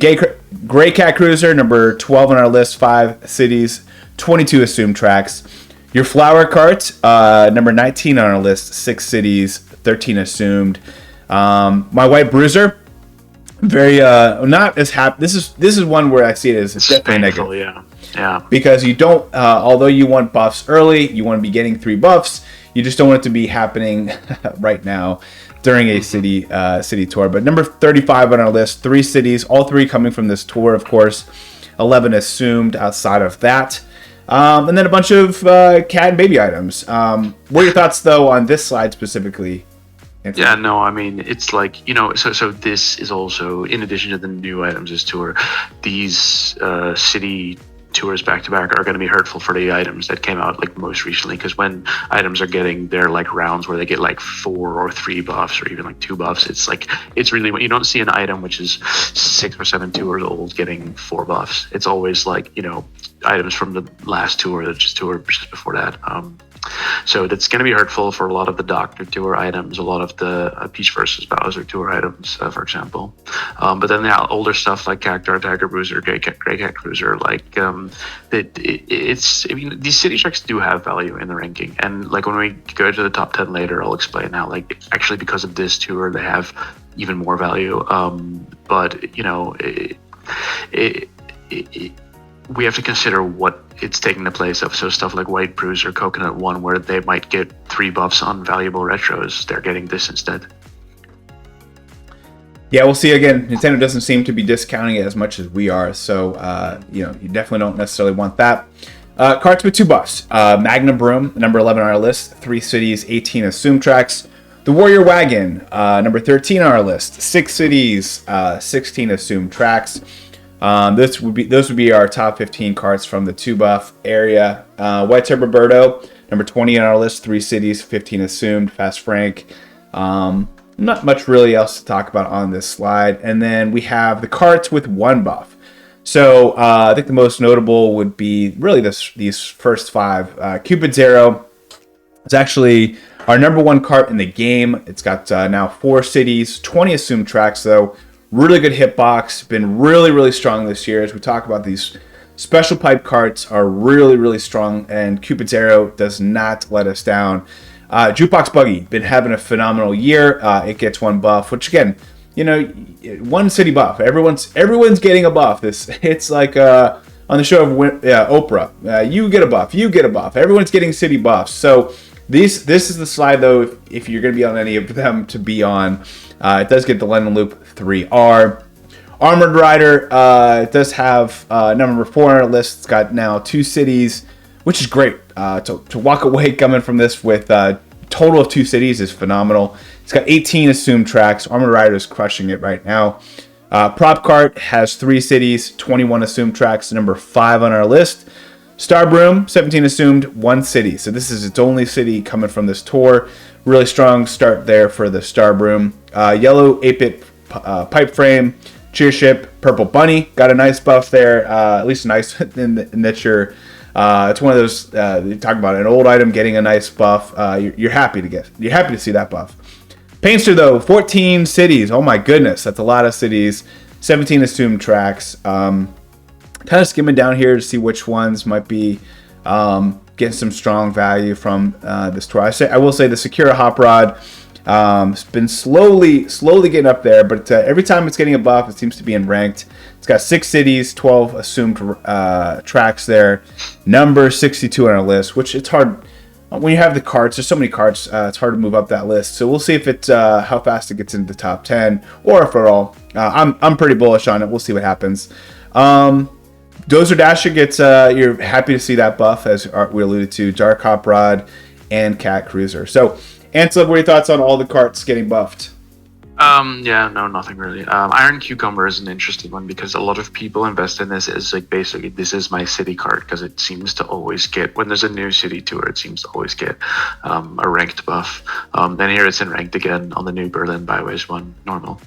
Gray Cat Cruiser, number 12 on our list, 5 cities, 22 assumed tracks. Your Flower Cart, number 19 on our list, 6 cities, 13 assumed. My White Bruiser, very not as happy. This is one where I see it as definitely painful, negative. Yeah. Because you don't, although you want buffs early, you want to be getting 3 buffs. You just don't want it to be happening right now during a city tour. But number 35 on our list, 3 cities, all 3 coming from this tour, of course. 11 assumed outside of that. And then a bunch of cat and baby items. What are your thoughts, though, on this slide specifically, Anthony? Yeah, no, I mean, it's like, so this is also, in addition to the new items this tour, these city tours back-to-back are going to be hurtful for the items that came out like most recently, because when items are getting their like rounds where they get like 4 or 3 buffs or even like 2 buffs, it's really, you don't see an item which is 6 or 7 tours old getting 4 buffs. It's always like, items from the last tour, the tour just before that. So that's going to be hurtful for a lot of the Doctor Tour items, a lot of the Peach versus Bowser Tour items, for example. But then the older stuff like Cactar, Tiger Bruiser, Gray Cat Cruiser, like these city tracks do have value in the ranking. And like when we go to the top 10 later, I'll explain how like actually because of this tour they have even more value. But we have to consider what it's taking the place of. So stuff like White Bruiser, Coconut One, where they might get 3 buffs on valuable retros, they're getting this instead. Yeah, we'll see. Again, Nintendo doesn't seem to be discounting it as much as we are, so you definitely don't necessarily want that. Carts with 2 buffs. Magna Broom, number 11 on our list, 3 cities, 18 assumed tracks. The Warrior Wagon, number 13 on our list, 6 cities, 16 assumed tracks. Those would be our top 15 carts from the 2 buff area. White Turboberto, number 20 on our list, 3 cities, 15 assumed. Fast Frank. Not much really else to talk about on this slide. And then we have the carts with 1 buff. So I think the most notable would be really these first 5. Cupid's Arrow is actually our number 1 cart in the game. It's got now 4 cities, 20 assumed tracks though. Really good hitbox, been really, really strong this year. As we talk about, these special pipe carts are really, really strong, and Cupid's Arrow does not let us down. Jukebox Buggy, been having a phenomenal year. It gets 1 buff, which again, 1 city buff. Everyone's getting a buff. It's like on the show of Oprah. You get a buff, you get a buff. Everyone's getting city buffs. So this is the slide though, if you're going to be on any of them to be on. It does get the London Loop 3R. Armored Rider it does have number 4 on our list. It's got now 2 cities, which is great. To walk away coming from this with a total of 2 cities is phenomenal. It's got 18 assumed tracks. Armored Rider is crushing it right now. Prop Cart has 3 cities, 21 assumed tracks, number 5 on our list. Star Broom, 17 assumed, 1 city. So this is its only city coming from this tour. Really strong start there for the Star Broom. Yellow 8-bit pipe frame, Cheership, Purple Bunny got a nice buff there. At least nice in that it's one of those you talk about an old item getting a nice buff. You're happy to see that buff. Painster though, 14 cities. Oh my goodness, that's a lot of cities. 17 assumed tracks. Kind of skimming down here to see which ones might be getting some strong value from this tour. I will say the Sakura Hop Rod has been slowly getting up there, but every time it's getting a buff, it seems to be in ranked. It's got 6 cities, 12 assumed tracks there. Number 62 on our list, which it's hard when you have the carts. There's so many carts, it's hard to move up that list. So we'll see if it how fast it gets into the top 10, or if at all. I'm pretty bullish on it. We'll see what happens. Dozer Dasher gets, you're happy to see that buff, as we alluded to, Dark Hop Rod and Cat Cruiser. So, Ansel, what are your thoughts on all the carts getting buffed? Yeah, no, nothing really. Iron Cucumber is an interesting one because a lot of people invest in this as like basically this is my city card because it seems to always get when there's a new city tour, it seems to always get a ranked buff. Then here it's in ranked again on the new Berlin Byways one, normal.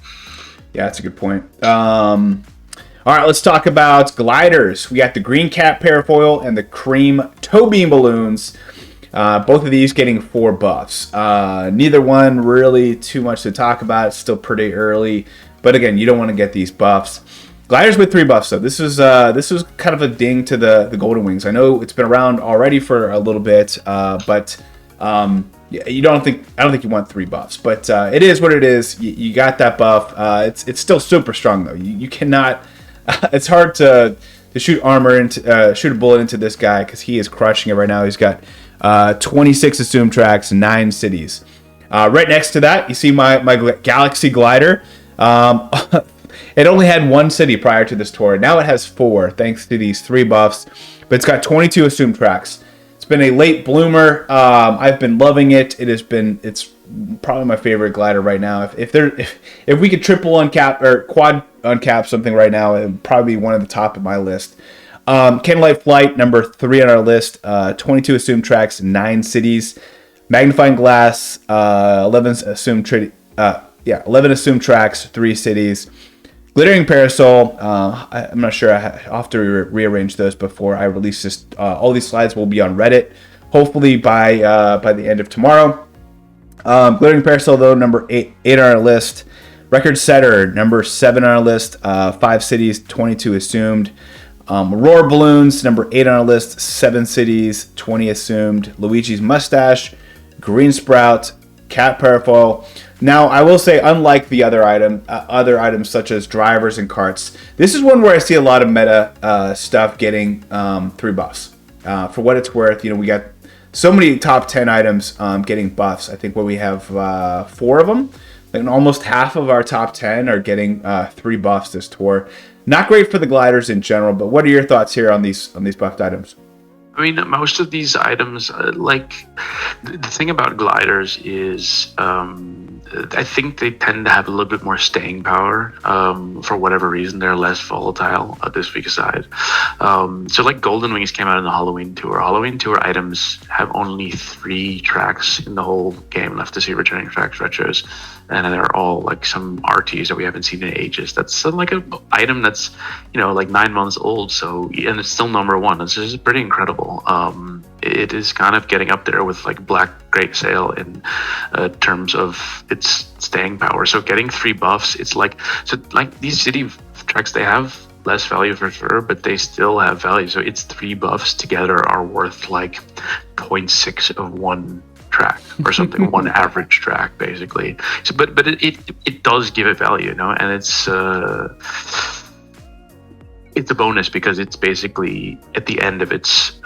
Yeah, that's a good point. All right, let's talk about gliders. We got the green cap parafoil and the cream toe beam balloons. Both of these getting 4 buffs. Neither one really too much to talk about. It's still pretty early, but again, you don't want to get these buffs. Gliders with 3 buffs though. This was kind of a ding to the Golden Wings. I know it's been around already for a little bit, but I don't think you want 3 buffs. But it is what it is. You got that buff. It's still super strong though. You cannot. It's hard to shoot armor into shoot a bullet into this guy because he is crushing it right now. He's got 26 assumed tracks, 9 cities. Right next to that, you see my Galaxy Glider. It only had 1 city prior to this tour. Now it has 4, thanks to these 3 buffs. But it's got 22 assumed tracks. It's been a late bloomer. I've been loving it. It's probably my favorite glider right now. If we could triple uncap or quad uncap something right now, it would probably be one of the top of my list. Candlelight Flight, number 3 on our list. 22 assumed tracks, 9 cities. Magnifying Glass, 11 assumed 11 assumed tracks, 3 cities. Glittering Parasol, I'm not sure. I'll have to rearrange those before I release this. All these slides will be on Reddit, hopefully by the end of tomorrow. Glittering Parasol, though, number 8 on our list. Record Setter, number 7 on our list. 5 cities, 22 assumed. Aurora Balloons, number 8 on our list, 7 cities, 20 assumed. Luigi's Mustache, Green Sprout, Cat Parafoil. Now, I will say, unlike the other items such as drivers and carts, this is one where I see a lot of meta stuff getting 3 buffs. For what it's worth, we got so many top 10 items getting buffs. I think we have 4 of them. And almost half of our top 10 are getting 3 buffs this tour. Not great for the gliders in general, but what are your thoughts here on these buffed items? I mean, most of these items, like the thing about gliders is, I think they tend to have a little bit more staying power. For whatever reason, they're less volatile. This week aside, so like Golden Wings came out in the Halloween tour. Halloween tour items have only 3 tracks in the whole game left to see returning tracks retros, and they're all like some RTs that we haven't seen in ages. That's like an item that's like 9 months old. So and it's still number 1. It's just pretty incredible. It is kind of getting up there with like Black Great Sale in terms of its staying power. So getting 3 buffs, it's like these city tracks, they have less value for sure, but they still have value. So it's 3 buffs together are worth like 0.6 of 1 track or something. 1 average track basically. So but it does give it value, and it's a bonus because it's basically at the end of its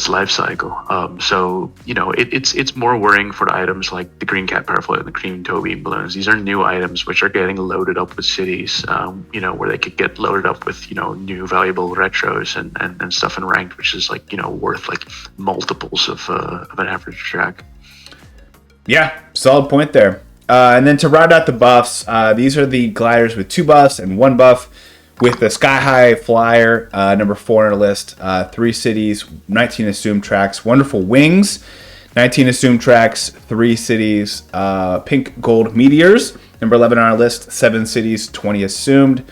life cycle. So it's more worrying for the items like the green cat parafoil and the cream toe beam balloons. These are new items which are getting loaded up with cities, where they could get loaded up with new valuable retros and stuff in ranked, which is like worth like multiples of an average track. Yeah, solid point there. And then to round out the buffs, these are the gliders with 2 buffs and 1 buff. With the Sky High Flyer, number 4 on our list, 3 cities, 19 assumed tracks. Wonderful Wings, 19 assumed tracks, 3 cities. Pink Gold Meteors, number 11 on our list, 7 cities, 20 assumed.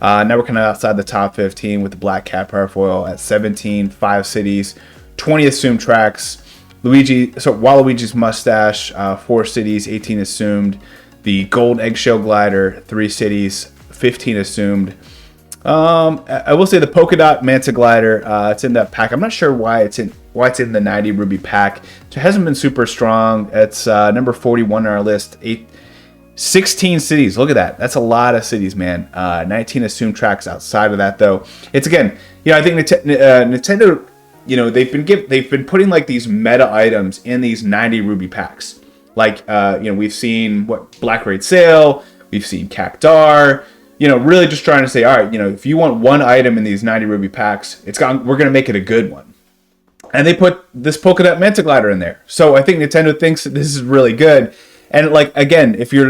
Now we're kind of outside the top 15 with the Black Cat Parafoil at 17, 5 cities, 20 assumed tracks. Waluigi's Mustache, 4 cities, 18 assumed. The Gold Eggshell Glider, 3 cities, 15 assumed. I will say the Polka Dot Manta Glider, it's in that pack. I'm not sure why it's in the 90 Ruby pack. It hasn't been super strong. It's number 41 on our list. 16 cities. Look at that. That's a lot of cities, man. 19 assumed tracks outside of that, though. It's again, I think Nintendo, they've been putting like these meta items in these 90 Ruby packs. Like, we've seen Black Raid Sale. We've seen Cactar. really just trying to say, all right, if you want one item in these 90 ruby packs, we're going to make it a good one. And they put this polka dot manta glider in there. So I think Nintendo thinks that this is really good. And like, again, if you're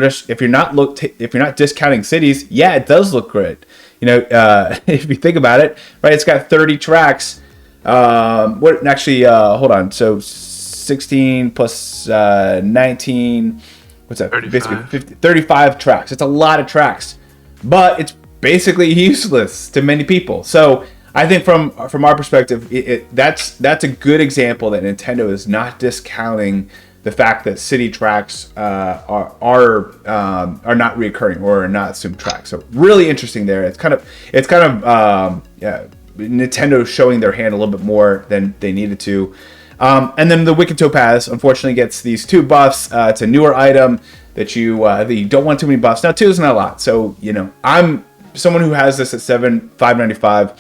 not discounting cities, yeah, it does look good. If you think about it, right? It's got 30 tracks. Hold on. So 16 plus 19, what's that? 35. Basically 35 tracks. It's a lot of tracks, but it's basically useless to many people. So I think from our perspective, that's a good example that Nintendo is not discounting the fact that city tracks are not reoccurring or are not assumed tracks. So really interesting there. It's kind of Nintendo showing their hand a little bit more than they needed to. And then the Wicked Topaz unfortunately gets these 2 buffs. It's a newer item that you don't want too many buffs. Now 2 is not a lot, so I'm someone who has this at $5.95.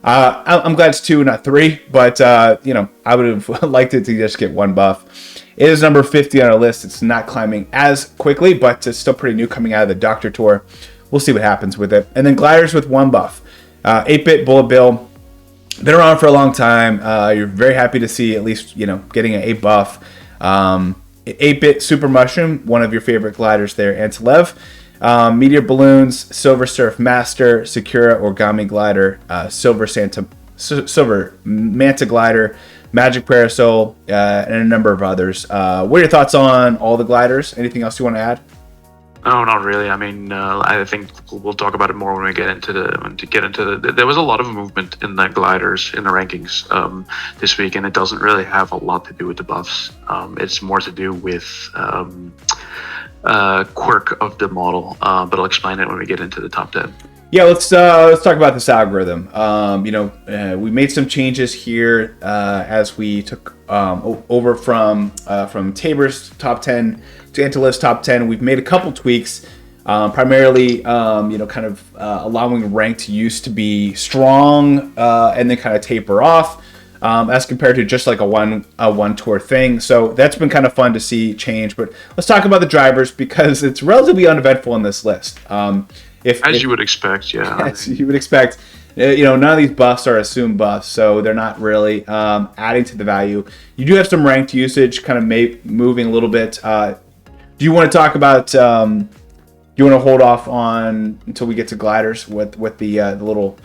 I'm glad it's 2, not 3, but I would have liked it to just get 1 buff. It is number 50 on our list. It's not climbing as quickly, but it's still pretty new coming out of the Doctor Tour. We'll see what happens with it. And then gliders with 1 buff. 8-bit Bullet Bill. Been around for a long time. You're very happy to see at least, getting an 8 buff. 8-bit Super Mushroom, one of your favorite gliders there. Antilev. Meteor Balloons, Silver Surf Master, Sakura Origami Glider, Silver Manta Glider, Magic Parasol, and a number of others. What are your thoughts on all the gliders? Anything else you want to add? No, not really. I mean, I think we'll talk about it more when we get into there was a lot of movement in the gliders in the rankings this week, and it doesn't really have a lot to do with the buffs. It's more to do with quirk of the model, but I'll explain it when we get into the top 10. Yeah, let's talk about this algorithm. We made some changes here as we took over from Tabor's top 10 to Antilev's top 10. We've made a couple tweaks, primarily allowing ranked use to be strong and then kind of taper off, as compared to just like a one tour thing. So that's been kind of fun to see change. But let's talk about the drivers because it's relatively uneventful in this list. As you would expect, yeah. As you would expect. None of these buffs are assumed buffs, so they're not really adding to the value. You do have some ranked usage kind of moving a little bit. Do you want to talk about, do you want to hold off on until we get to gliders, what the little,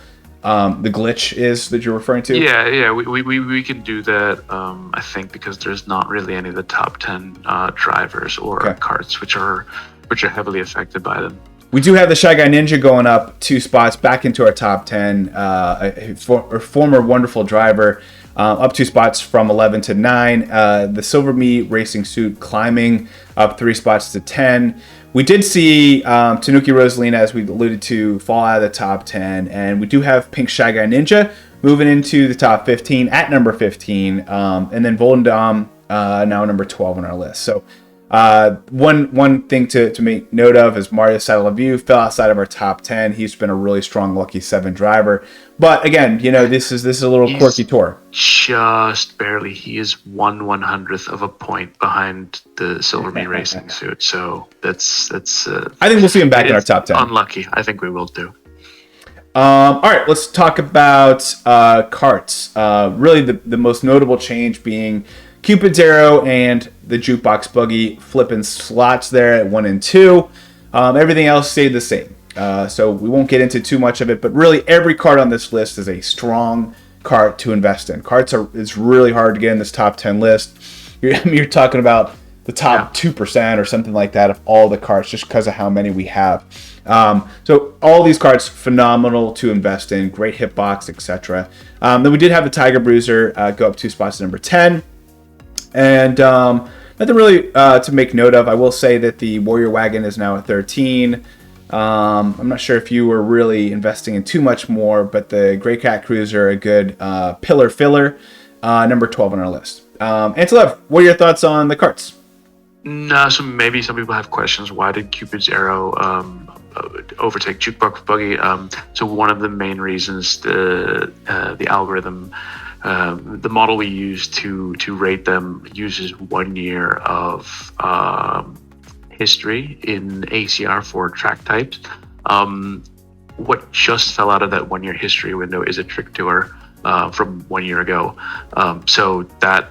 the glitch is that you're referring to? Yeah, we can do that, I think, because there's not really any of the top 10 drivers or carts, which are heavily affected by them. We do have the Shy Guy Ninja going up 2 spots back into our top 10. A former wonderful driver, up 2 spots from 11 to 9. The Silver Me Racing Suit climbing up 3 spots to 10. We did see Tanuki Rosalina, as we alluded to, fall out of the top 10. And we do have Pink Shy Guy Ninja moving into the top 15 at number 15. And then Volendam now number 12 on our list. So one thing to make note of is Mario Saddle-View fell outside of our top 10. He's been a really strong Lucky 7 driver. But again, this is a little quirky tour. Just barely. He is 1/100th of a point behind the Silver Me Racing Suit. So that's I think we'll see him back in our top 10. Unlucky. I think we will too. All right, let's talk about Karts. Really the most notable change being Cupid's Arrow and the Jukebox Buggy flipping slots there at 1 and 2. Everything else stayed the same. So we won't get into too much of it, but really every card on this list is a strong cart to invest in. It's really hard to get in this top 10 list. You're talking about the top 2% or something like that of all the cards just because of how many we have. So all these cards, phenomenal to invest in, great hitbox, etc. Then we did have the Tiger Bruiser go up 2 spots to number 10. And nothing really to make note of. I will say that the Warrior Wagon is now at 13. I'm not sure if you were really investing in too much more, but the Grey Cat Cruiser, a good pillar filler, number 12 on our list. Antilev, what are your thoughts on the carts? No, so maybe some people have questions. Why did Cupid's Arrow overtake Jukebox Buggy? So one of the main reasons the algorithm, the model we use to rate them uses 1 year of history in ACR for track types. what just fell out of that 1 year history window is a trick tour from 1 year ago. So that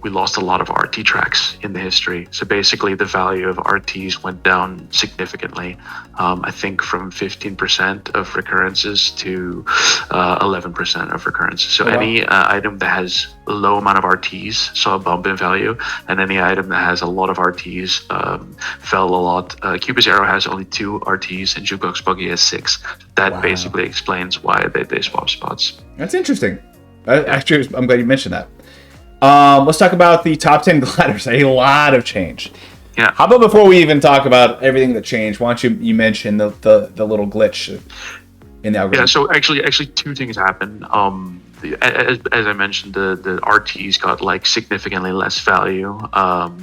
we lost a lot of RT tracks in the history. So basically the value of RTs went down significantly. I think from 15% of recurrences to 11% of recurrences. So any item that has a low amount of RTs saw a bump in value, and any item that has a lot of RTs fell a lot. Cubus Arrow has only 2 RTs and Jukebox Buggy has 6. That basically explains why they swap spots. That's interesting. Actually, I'm glad you mentioned that. Let's talk about the top 10 gliders. A lot of change. Yeah. How about before we even talk about everything that changed, why don't you mention the little glitch in the algorithm? Yeah. So actually, 2 things happened. As I mentioned, the RTs got like significantly less value.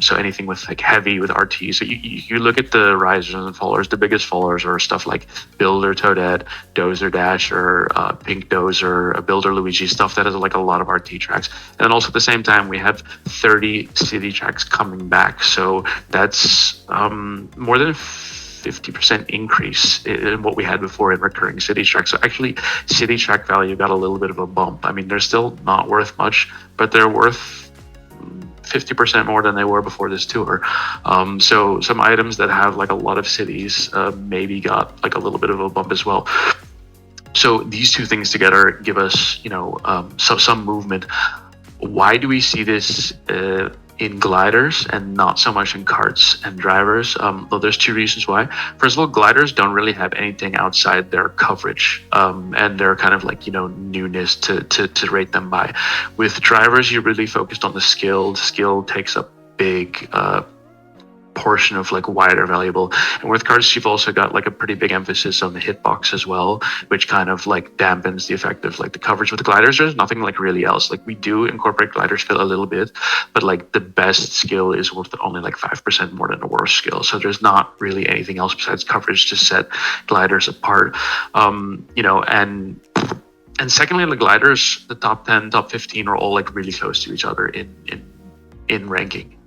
So anything with like heavy with RTs. So you look at the risers and fallers. The biggest fallers are stuff like Builder Toadette, Dozer Dasher, Pink Dozer, Builder Luigi, stuff that has like a lot of RT tracks. And also at the same time, we have 30 city tracks coming back. So that's more than 50% increase in what we had before in recurring city track. So actually, city track value got a little bit of a bump. I mean, they're still not worth much, but they're worth 50% more than they were before this tour. So some items that have like a lot of cities maybe got like a little bit of a bump as well. So these 2 things together give us, some movement. Why do we see this in gliders and not so much in karts and drivers? Well, there's 2 reasons why. First of all, gliders don't really have anything outside their coverage, and they're kind of like newness to rate them by. With drivers, you're really focused on the skill. Skill takes up big portion of like wider valuable, and with karts you've also got like a pretty big emphasis on the hitbox as well, which kind of like dampens the effect of like the coverage. With the gliders, there's nothing like really else. Like we do incorporate glider skill a little bit, but like the best skill is worth only like 5% more than the worst skill. So there's not really anything else besides coverage to set gliders apart. And secondly, the gliders, the top 10, top 15 are all like really close to each other in ranking.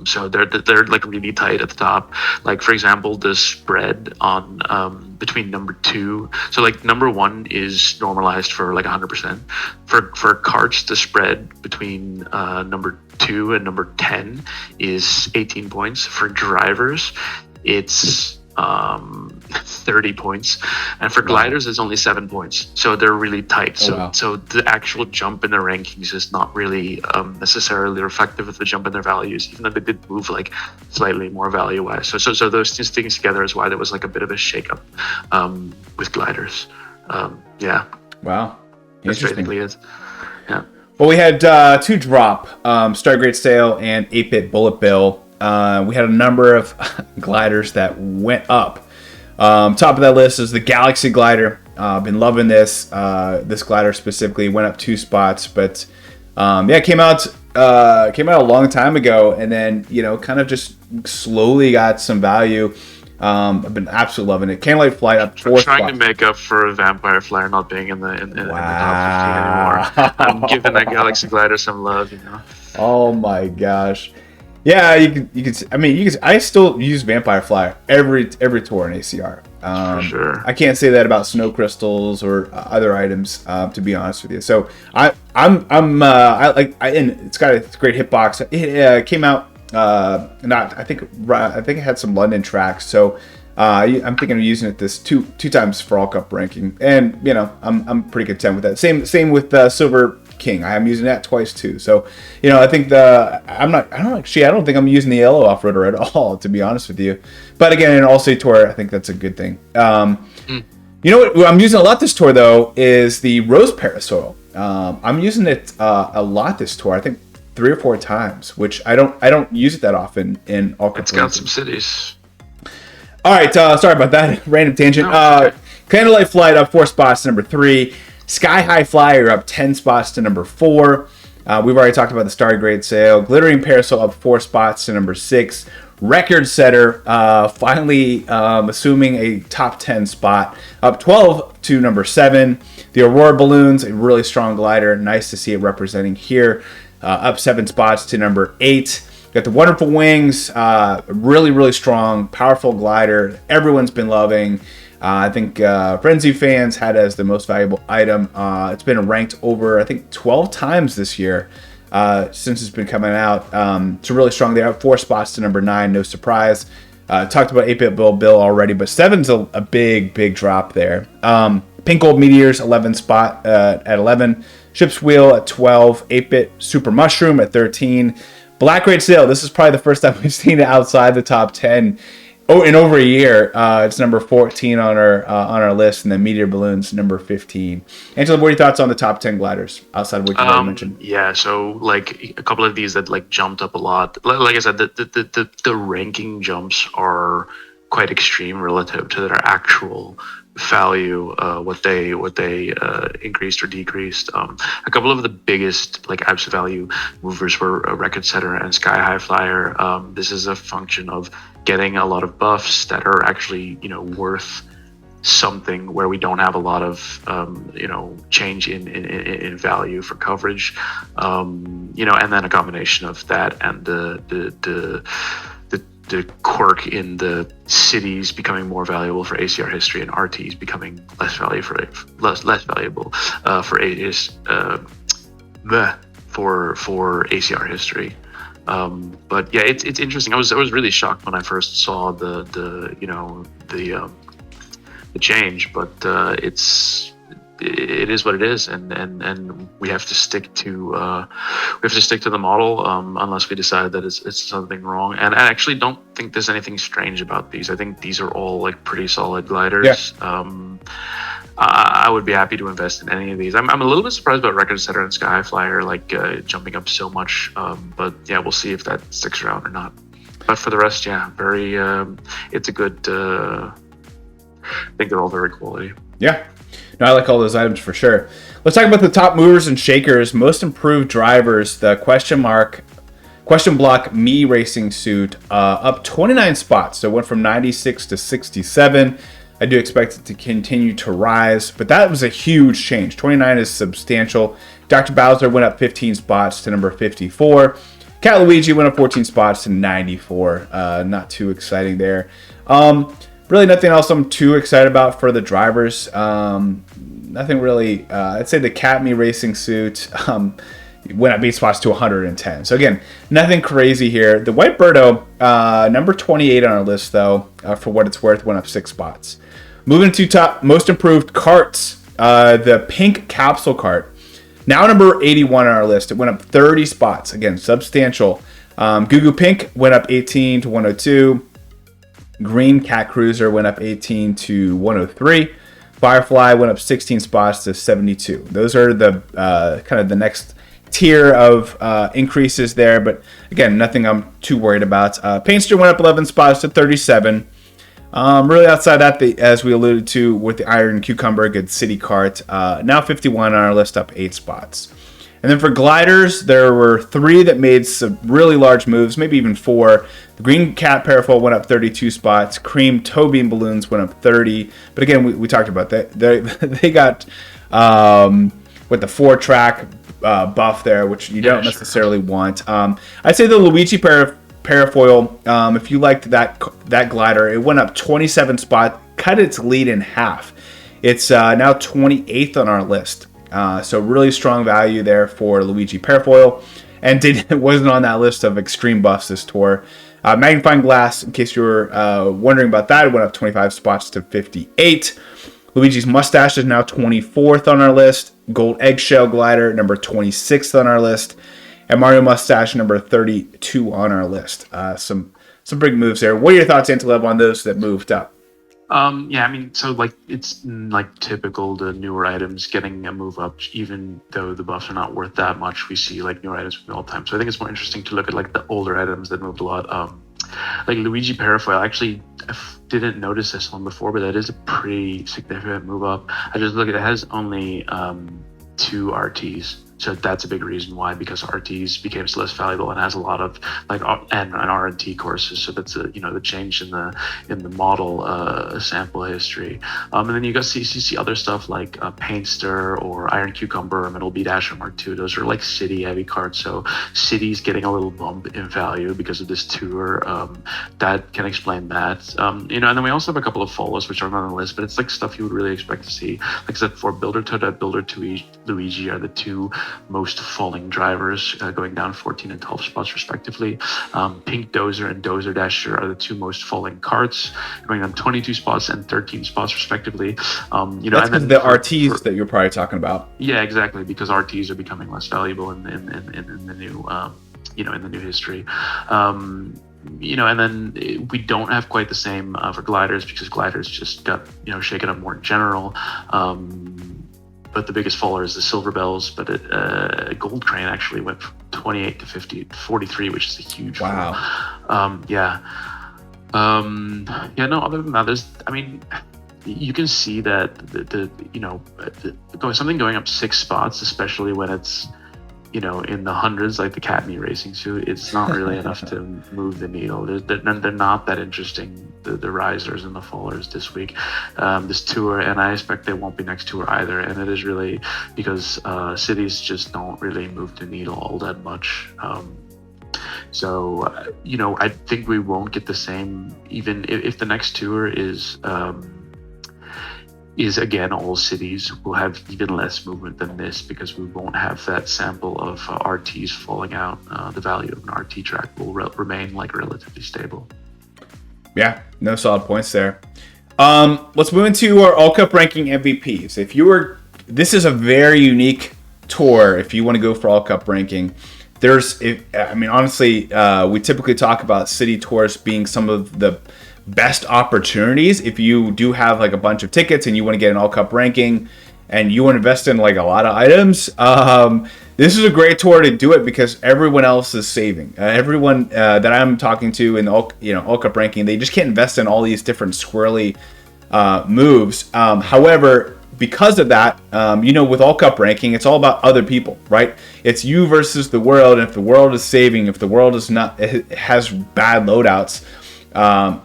So they're like really tight at the top. Like for example, the spread on between number 2. So like number 1 is normalized for like 100%. For karts, the spread between number 2 and number 10 is 18 points. For drivers, it's 30 points, and for gliders it's only 7 points, so they're really tight. So the actual jump in their rankings is not really necessarily reflective of the jump in their values, even though they did move like slightly more value wise. So those 2 things together is why there was like a bit of a shakeup with gliders. Wow, that's basically it. Yeah. Well, we had 2 drop, Star Great Sale and 8-Bit Bullet Bill. We had a number of gliders that went up. Top of that list is the Galaxy glider. Been loving this. This glider specifically went up 2 spots, but it came out a long time ago, and then kind of just slowly got some value. I've been absolutely loving it. Candlelight Flight up 4 spots. Trying to make up for Vampire Flyer not being in the top 15 anymore. I'm giving that Galaxy glider some love, Oh my gosh. Yeah, you could. I mean, I still use Vampire Flyer every tour in ACR. For sure. I can't say that about Snow Crystals or other items, to be honest with you. So and it's got a great hitbox. It came out. I think it had some London tracks. So I'm thinking of using it this two times for all cup ranking, and I'm pretty content with that. Same with Silver King. I am using that twice too. So, I think I don't think I'm using the yellow off-roader at all, to be honest with you. But again, in All-State Tour, I think that's a good thing. You know what I'm using a lot this tour though is the Rose Parasol. I'm using it a lot this tour. I think 3 or 4 times, which I don't use it that often in all cup. It's got some cities. All right, sorry about that. Random tangent. Okay. Candlelight Flight up 4 spots to number 3. Sky High Flyer up 10 spots to number 4. We've already talked about the Star Grade Sale. Glittering Parasol up 4 spots to number 6. Record Setter finally assuming a top 10 spot, up 12 to number 7. The Aurora Balloons, a really strong glider. Nice to see it representing here. Up 7 spots to number 8. Got the Wonderful Wings, really, really strong, powerful glider. Everyone's been loving. I think Frenzy fans had it as the most valuable item. It's been ranked over, I think, 12 times this year since it's been coming out. It's really strong. They're up 4 spots to number 9, no surprise. Talked about 8-Bit Bill already, but 7's a big drop there. Pink Gold Meteors, 11 spot at 11. Ship's Wheel at 12. 8-Bit Super Mushroom at 13. Black Great Sale. This is probably the first time we've seen it outside the top 10 in over a year. It's number 14 on our list, and then Meteor Balloons number 15. Angela, what are your thoughts on the top 10 gliders outside of what you already mentioned? Yeah, so like a couple of these that like jumped up a lot. Like I said, the ranking jumps are quite extreme relative to their actual value, what they increased or decreased. A couple of the biggest like absolute value movers were Record Setter and Sky High Flyer. This is a function of getting a lot of buffs that are actually worth something, where we don't have a lot of change in value for coverage, and then a combination of that and the quirk in the cities becoming more valuable for ACR history and RTs becoming less valuable for ACR history. But yeah, it's interesting. I was really shocked when I first saw the change, but it is what it is, and we have to stick to the model unless we decide that it's something wrong. And I actually don't think there's anything strange about these. I think these are all like pretty solid gliders. Yeah. I would be happy to invest in any of these. I'm a little bit surprised about Record Setter and Sky Flyer jumping up so much, but yeah, we'll see if that sticks around or not. But for the rest, yeah, very it's a good. I think they're all very quality. Yeah. No, I like all those items for sure. Let's talk about the top movers and shakers, most improved drivers. The question block me racing suit up 29 spots, so it went from 96 to 67. I do expect it to continue to rise, but that was a huge change. 29 is substantial. Dr. Bowser went up 15 spots to number 54. Cat Luigi went up 14 spots to 94. Not too exciting there. Really nothing else I'm too excited about for the drivers. Nothing really. I'd say the Cat Me Racing suit went up 8 spots to 110. So again, nothing crazy here. The White Birdo, number 28 on our list though, for what it's worth, went up 6 spots. Moving to top, most improved Karts, the pink capsule cart, now number 81 on our list. It went up 30 spots. Again, substantial. Goo Goo Pink went up 18 to 102. Green Cat Cruiser went up 18 to 103. Firefly went up 16 spots to 72. Those are the kind of the next tier of increases there, but again, nothing I'm too worried about. Painster went up 11 spots to 37. Really outside that, as we alluded to with the Iron Cucumber, good City Cart, now 51 on our list, up 8 spots. And then for gliders, there were 3 that made some really large moves, maybe even 4. The Green Cat Parafoil went up 32 spots. Cream Toe Beam Balloons went up 30. But again, we talked about that. They got with the 4-track buff there, which you don't necessarily want. I'd say the Luigi Parafoil, if you liked that glider, it went up 27 spots, cut its lead in half. It's now 28th on our list. So really strong value there for Luigi Parafoil, and wasn't on that list of extreme buffs this tour. Magnifying Glass, in case you were wondering about that, it went up 25 spots to 58. Luigi's Mustache is now 24th on our list. Gold Eggshell Glider, number 26th on our list. And Mario Mustache, number 32 on our list. Some big moves there. What are your thoughts, Antilev, on those that moved up? Yeah, I mean, so like it's like typical the newer items getting a move up, even though the buffs are not worth that much. We see like newer items from all the time. So I think it's more interesting to look at like the older items that moved a lot. Like Luigi Parafoil, actually I didn't notice this one before, but that is a pretty significant move up. I just look at it has only 2 RTs. So that's a big reason why, because RTs became less valuable and has a lot of like and R&T courses. So that's the change in the model sample history. And then you see other stuff like Painter or Iron Cucumber or Metal B Dasher Mark II. Those are like city heavy cards. So city's getting a little bump in value because of this tour. That can explain that. And then we also have a couple of follows which are not on the list, but it's like stuff you would really expect to see. Like I said, for Builder Toad and Builder Luigi are the two most falling drivers, going down 14 and 12 spots respectively. Pink Dozer and Dozer Dasher are the two most falling Karts, going down 22 spots and 13 spots respectively. That's because the RTs that you're probably talking about. Yeah, exactly, because RTs are becoming less valuable in the new in the new history. And then we don't have quite the same for gliders, because gliders just got shaken up more in general. But the biggest faller is the Silver Bells, but Gold Crane actually went from 28 to 43, which is a huge wow fall. Other than that, you can see that something going up 6 spots, especially when it's in the hundreds, like the Cat Me racing suit, it's not really enough to move the needle. They're not that interesting, the risers and the fallers this week, this tour, and I expect they won't be next tour either. And it is really because cities just don't really move the needle all that much. So I think we won't get the same, even if the next tour is again all cities. Will have even less movement than this, because we won't have that sample of RTs falling out. The value of an RT track will remain like relatively stable. Yeah, no solid points there. Let's move into our All Cup ranking MVPs. This is a very unique tour. If you want to go for All Cup ranking, honestly, we typically talk about city tours being some of the best opportunities if you do have like a bunch of tickets and you want to get an All Cup ranking and you want to invest in like a lot of items. This is a great tour to do it because everyone else is saving. Everyone that I'm talking to in the All Cup ranking, they just can't invest in all these different squirrely moves. However, because of that, with All Cup ranking, it's all about other people, right? It's you versus the world. And if the world is saving, if the world is not, it has bad loadouts,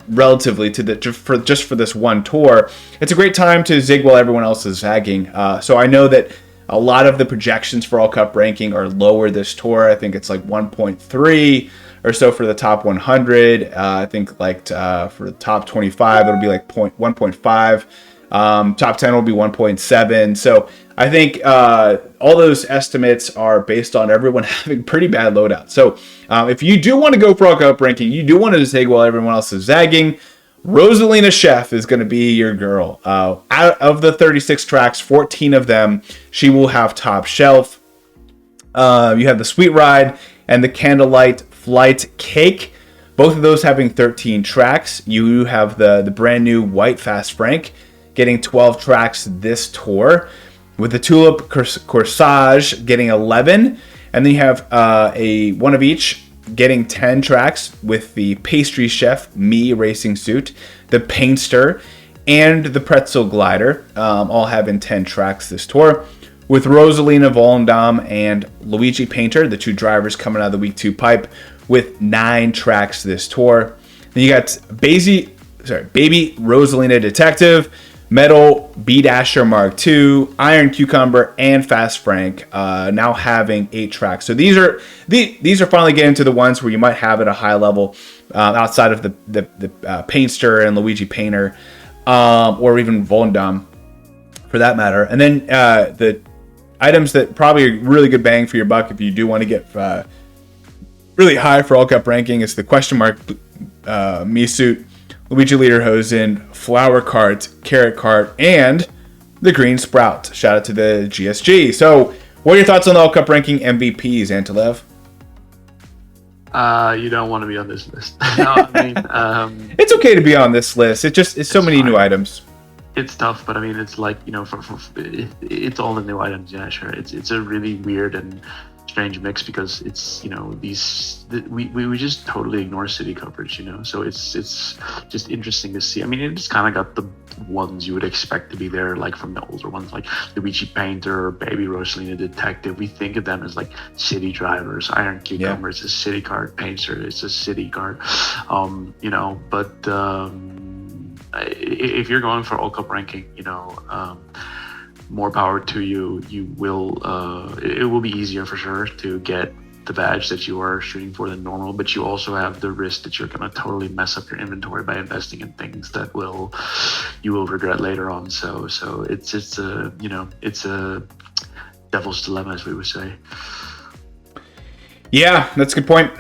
relatively to just for this one tour, it's a great time to zig while everyone else is zagging. So I know that a lot of the projections for All Cup ranking are lower this tour. I think it's like 1.3 or so for the top 100. I think like for the top 25, it'll be like 1.5. Top 10 will be 1.7. So I think all those estimates are based on everyone having pretty bad loadouts. So if you do want to go for All Cup ranking, you do want to zig while everyone else is zagging, Rosalina Chef is going to be your girl. Out of the 36 tracks, 14 of them, she will have top shelf. You have the Sweet Ride and the Candlelight Flight Cake. Both of those having 13 tracks. You have the brand new White Fast Frank getting 12 tracks this tour, with the Tulip Corsage getting 11. And then you have one of each getting 10 tracks, with the Pastry Chef Me racing suit, the Painter, and the Pretzel Glider, all having 10 tracks this tour, with Rosalina Volendam and Luigi Painter, the two drivers coming out of the Week 2 pipe, with 9 tracks this tour. Then you got Baby Rosalina Detective, Metal B Dasher Mark II, Iron Cucumber, and Fast Frank, now having 8 tracks. So these are finally getting to the ones where you might have at a high level, outside of the Painter and Luigi Painter, or even Volendam for that matter. And then the items that probably are really good bang for your buck if you do want to get really high for All Cup ranking is the question mark Me suit, Luigi Lederhosen, Flower Cart, Carrot Cart, and the Green Sprout. Shout out to the GSG. So, what are your thoughts on the All Cup ranking MVPs, Antilev? You don't want to be on this list. No, it's okay to be on this list. It's so many new items. It's tough, but it's like it's all the new items. Yeah, sure. It's a really weird and strange mix because it's we just totally ignore city coverage, so it's just interesting to see. It just kind of got ones you would expect to be there, like from the older ones, like Luigi Painter or Baby Rosalina Detective. We think of them as like city drivers. Iron Cucumber is a city card. Painter is a city card. You know, but if you're going for All Cup ranking, you know, more power to you. You will, it will be easier for sure to get the badge that you are shooting for than normal, but you also have the risk that you're going to totally mess up your inventory by investing in things that you will regret later on. So it's a, you know, it's a devil's dilemma, as we would say. Yeah, that's a good point.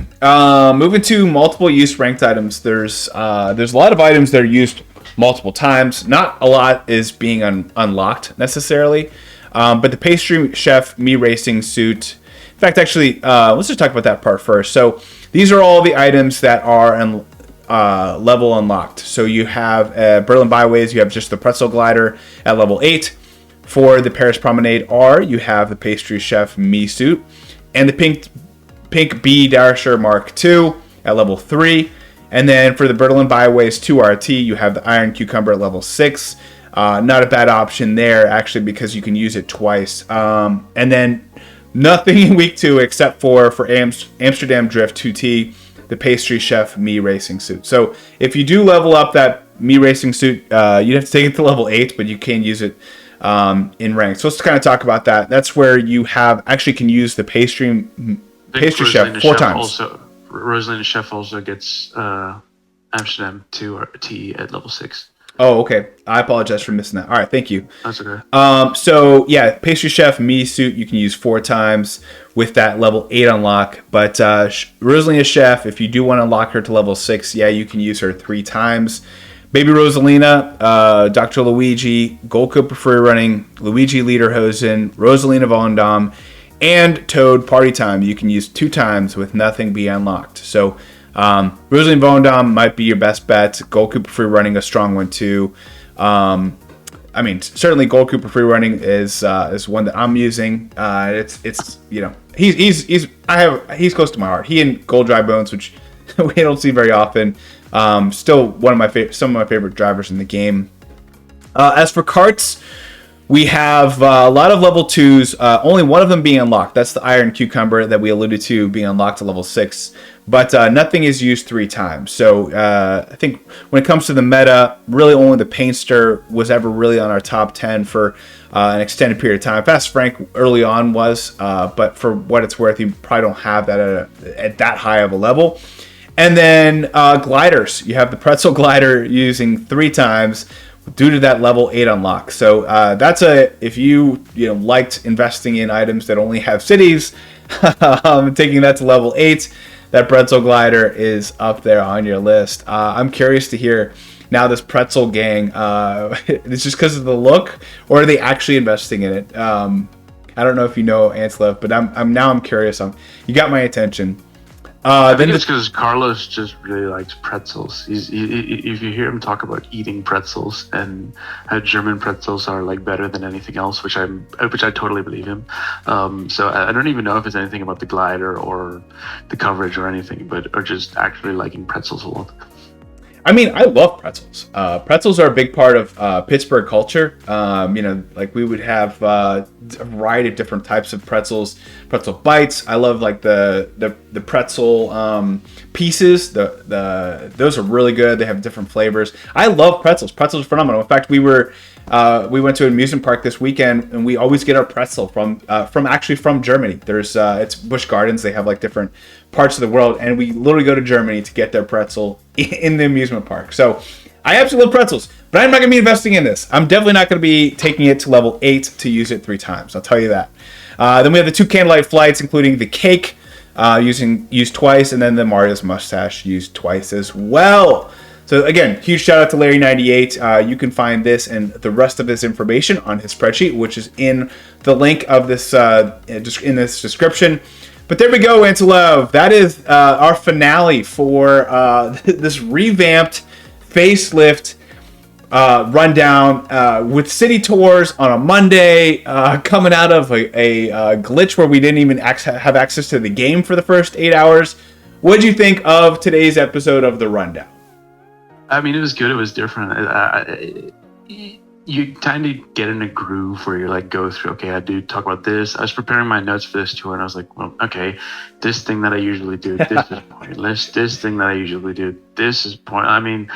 Moving to multiple use ranked items, there's a lot of items that are used multiple times. Not a lot is being unlocked necessarily, but the pastry chef me racing suit. In fact, actually, let's just talk about that part first. So these are all the items that are level unlocked. So you have Berlin Byways, you have just the pretzel glider at level 8. For the Paris Promenade R, you have the pastry chef me suit, and the pink B Dasher Mark II at level 3. And then for the Berlin Byways 2RT, you have the Iron Cucumber at level 6. Not a bad option there, actually, because you can use it twice. And then nothing in week 2 except for Amsterdam Drift 2T, the pastry chef me racing suit. So if you do level up that me racing suit, you'd have to take it to level 8, but you can use it in rank. So let's kind of talk about that. That's where you can use the pastry chef 4 times. Rosalina Chef also gets Amsterdam 2T at level 6. Oh, okay. I apologize for missing that. All right, thank you. That's okay. So yeah, pastry chef me suit you can use 4 times with that level 8 unlock. But Rosalina Chef, if you do want to unlock her to level 6, yeah, you can use her 3 times. Baby Rosalina, Dr. Luigi, Gold Cooper Free Running, Luigi Lederhosen, Rosalina Von Dam, and Toad Party Time you can use 2 times with nothing be unlocked. So Rosalina Von Dam might be your best bet. Gold Cooper Free Running, a strong one too. I mean, certainly Gold Cooper Free Running is one that I'm using. It's you know, he's close to my heart. He and Gold Dry Bones, which we don't see very often. Still one of some of my favorite drivers in the game. As for Karts, we have a lot of level 2s, only one of them being unlocked. That's the Iron Cucumber that we alluded to being unlocked to level 6. But nothing is used 3 times. So I think when it comes to the meta, really only the Painster was ever really on our top 10 for an extended period of time. Fast Frank early on was, but for what it's worth, you probably don't have that at that high of a level. And then gliders. You have the pretzel glider using 3 times due to that level 8 unlock. So that's if you liked investing in items that only have cities, taking that to level 8, that pretzel glider is up there on your list. I'm curious to hear now this pretzel gang. It's just because of the look, or are they actually investing in it? I don't know if you know Anslev, but I'm curious. You got my attention. I think it's because Carlos just really likes pretzels. If you hear him talk about eating pretzels and how German pretzels are like better than anything else, which I totally believe him. So I don't even know if it's anything about the glider or the coverage or anything, or just actually liking pretzels a lot. I mean, I love pretzels. Pretzels are a big part of Pittsburgh culture. Like we would have a variety of different types of pretzels. Pretzel bites. I love like the pretzel pieces. Those are really good. They have different flavors. I love pretzels. Pretzels are phenomenal. In fact, we went to an amusement park this weekend, and we always get our pretzel from Germany. There's it's Busch Gardens. They have like different parts of the world, and we literally go to Germany to get their pretzel in the amusement park. So I absolutely love pretzels, but I'm not going to be investing in this. I'm definitely not going to be taking it to level 8 to use it 3 times. I'll tell you that. Then we have the 2 candlelight flights, including the cake used twice, and then the Mario's mustache used twice as well. So again, huge shout out to Larry98. You can find this and the rest of this information on his spreadsheet, which is in the link of this in this description. But there we go, Anslev. That is our finale for this revamped facelift rundown with city tours on a Monday, coming out of a glitch where we didn't even have access to the game for the first 8 hours. What did you think of today's episode of the rundown? I mean, it was good. It was different. you kind of get in a groove where you're like, go through, okay, I do talk about this. I was preparing my notes for this tour, and I was like, well, okay, this thing that I usually do, this is pointless. This thing that I usually do, this is point. I mean,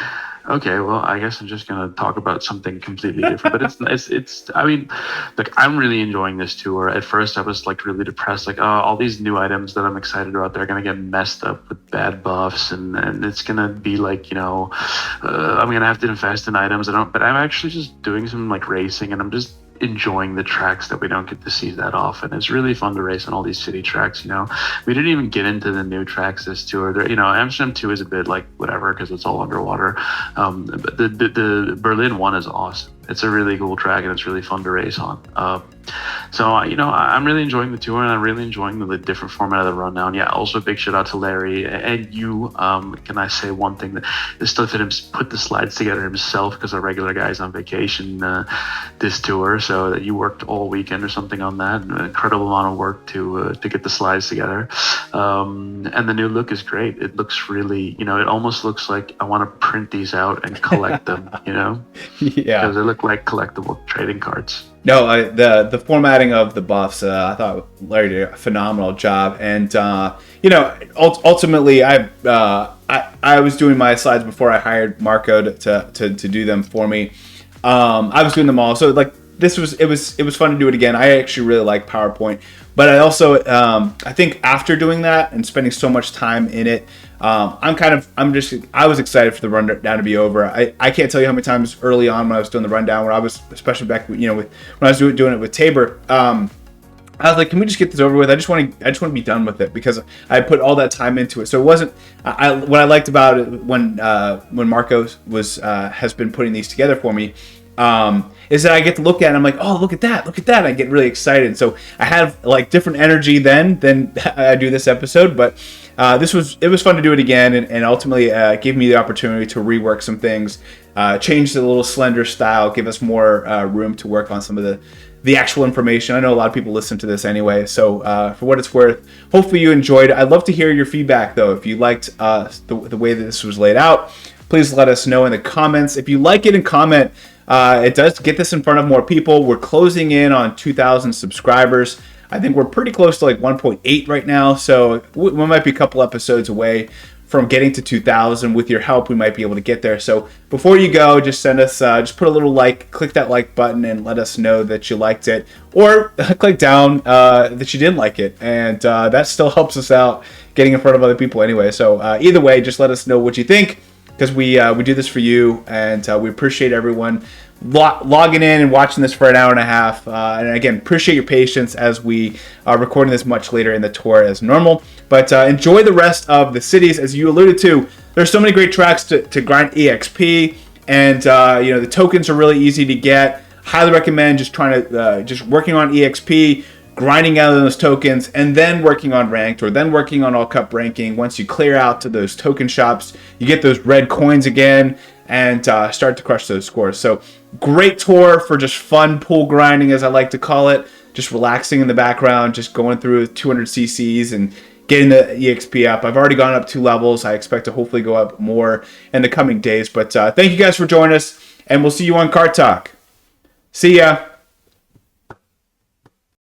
okay, well, I guess I'm just gonna talk about something completely different. But it's. I mean, like, I'm really enjoying this tour. At first, I was like really depressed, like, oh, all these new items that I'm excited about, they're gonna get messed up with bad buffs, and it's gonna be like, I'm gonna have to invest in items. But I'm actually just doing some like racing, and I'm just enjoying the tracks that we don't get to see that often. It's really fun to race on all these city tracks. We didn't even get into the new tracks this tour. Amsterdam 2 is a bit like whatever because it's all underwater. But the Berlin one is awesome. It's a really cool track, and it's really fun to race on. I'm really enjoying the tour, and I'm really enjoying the different format of the rundown. Yeah, also a big shout out to Larry and you. Can I say one thing? That Studfit put the slides together himself because our regular guy's on vacation this tour, so that you worked all weekend or something on that. An incredible amount of work to get the slides together. And the new look is great. It looks really, it almost looks like I want to print these out and collect them. Yeah, because they look like collectible trading cards. No, the formatting of the buffs, I thought Larry did a phenomenal job, and ultimately, I was doing my slides before I hired Marco to do them for me. I was doing them all, so like it was fun to do it again. I actually really like PowerPoint, but I also I think after doing that and spending so much time in it, I was excited for the rundown to be over. I can't tell you how many times early on when I was doing the rundown, when I was, especially back, when I was doing it with Tabor, I was like, can we just get this over with? I just want to be done with it because I put all that time into it. So it wasn't. What I liked about it when Marco has been putting these together for me, is that I get to look at it and I'm like, oh, look at that. And I get really excited. So I have like different energy then than I do this episode, but it was fun to do it again, and ultimately gave me the opportunity to rework some things, change the little slender style, give us more room to work on some of the actual information. I know a lot of people listen to this anyway, so for what it's worth, hopefully you enjoyed it. I'd love to hear your feedback, though. If you liked the way that this was laid out, please let us know in the comments. If you like it, and comment. It does get this in front of more people. We're closing in on 2,000 subscribers. I think we're pretty close to like 1.8 right now, so we might be a couple episodes away from getting to 2,000. With your help, we might be able to get there. So before you go, just send us, just put a little like, click that like button, and let us know that you liked it, or click down that you didn't like it, and that still helps us out getting in front of other people anyway. So either way, just let us know what you think, because we do this for you, and we appreciate everyone logging in and watching this for an hour and a half. And again, appreciate your patience as we are recording this much later in the tour as normal. But enjoy the rest of the cities. As you alluded to, there's so many great tracks to grind EXP, and the tokens are really easy to get. Highly recommend just working on EXP, grinding out those tokens, and then working on ranked, or then working on all cup ranking. Once you clear out to those token shops, you get those red coins again, and start to crush those scores. So great tour for just fun pool grinding, as I like to call it, just relaxing in the background, just going through 200 cc's and getting the EXP up. I've already gone up 2 levels. I expect to hopefully go up more in the coming days. But thank you guys for joining us, and we'll see you on Kart Talk. See ya.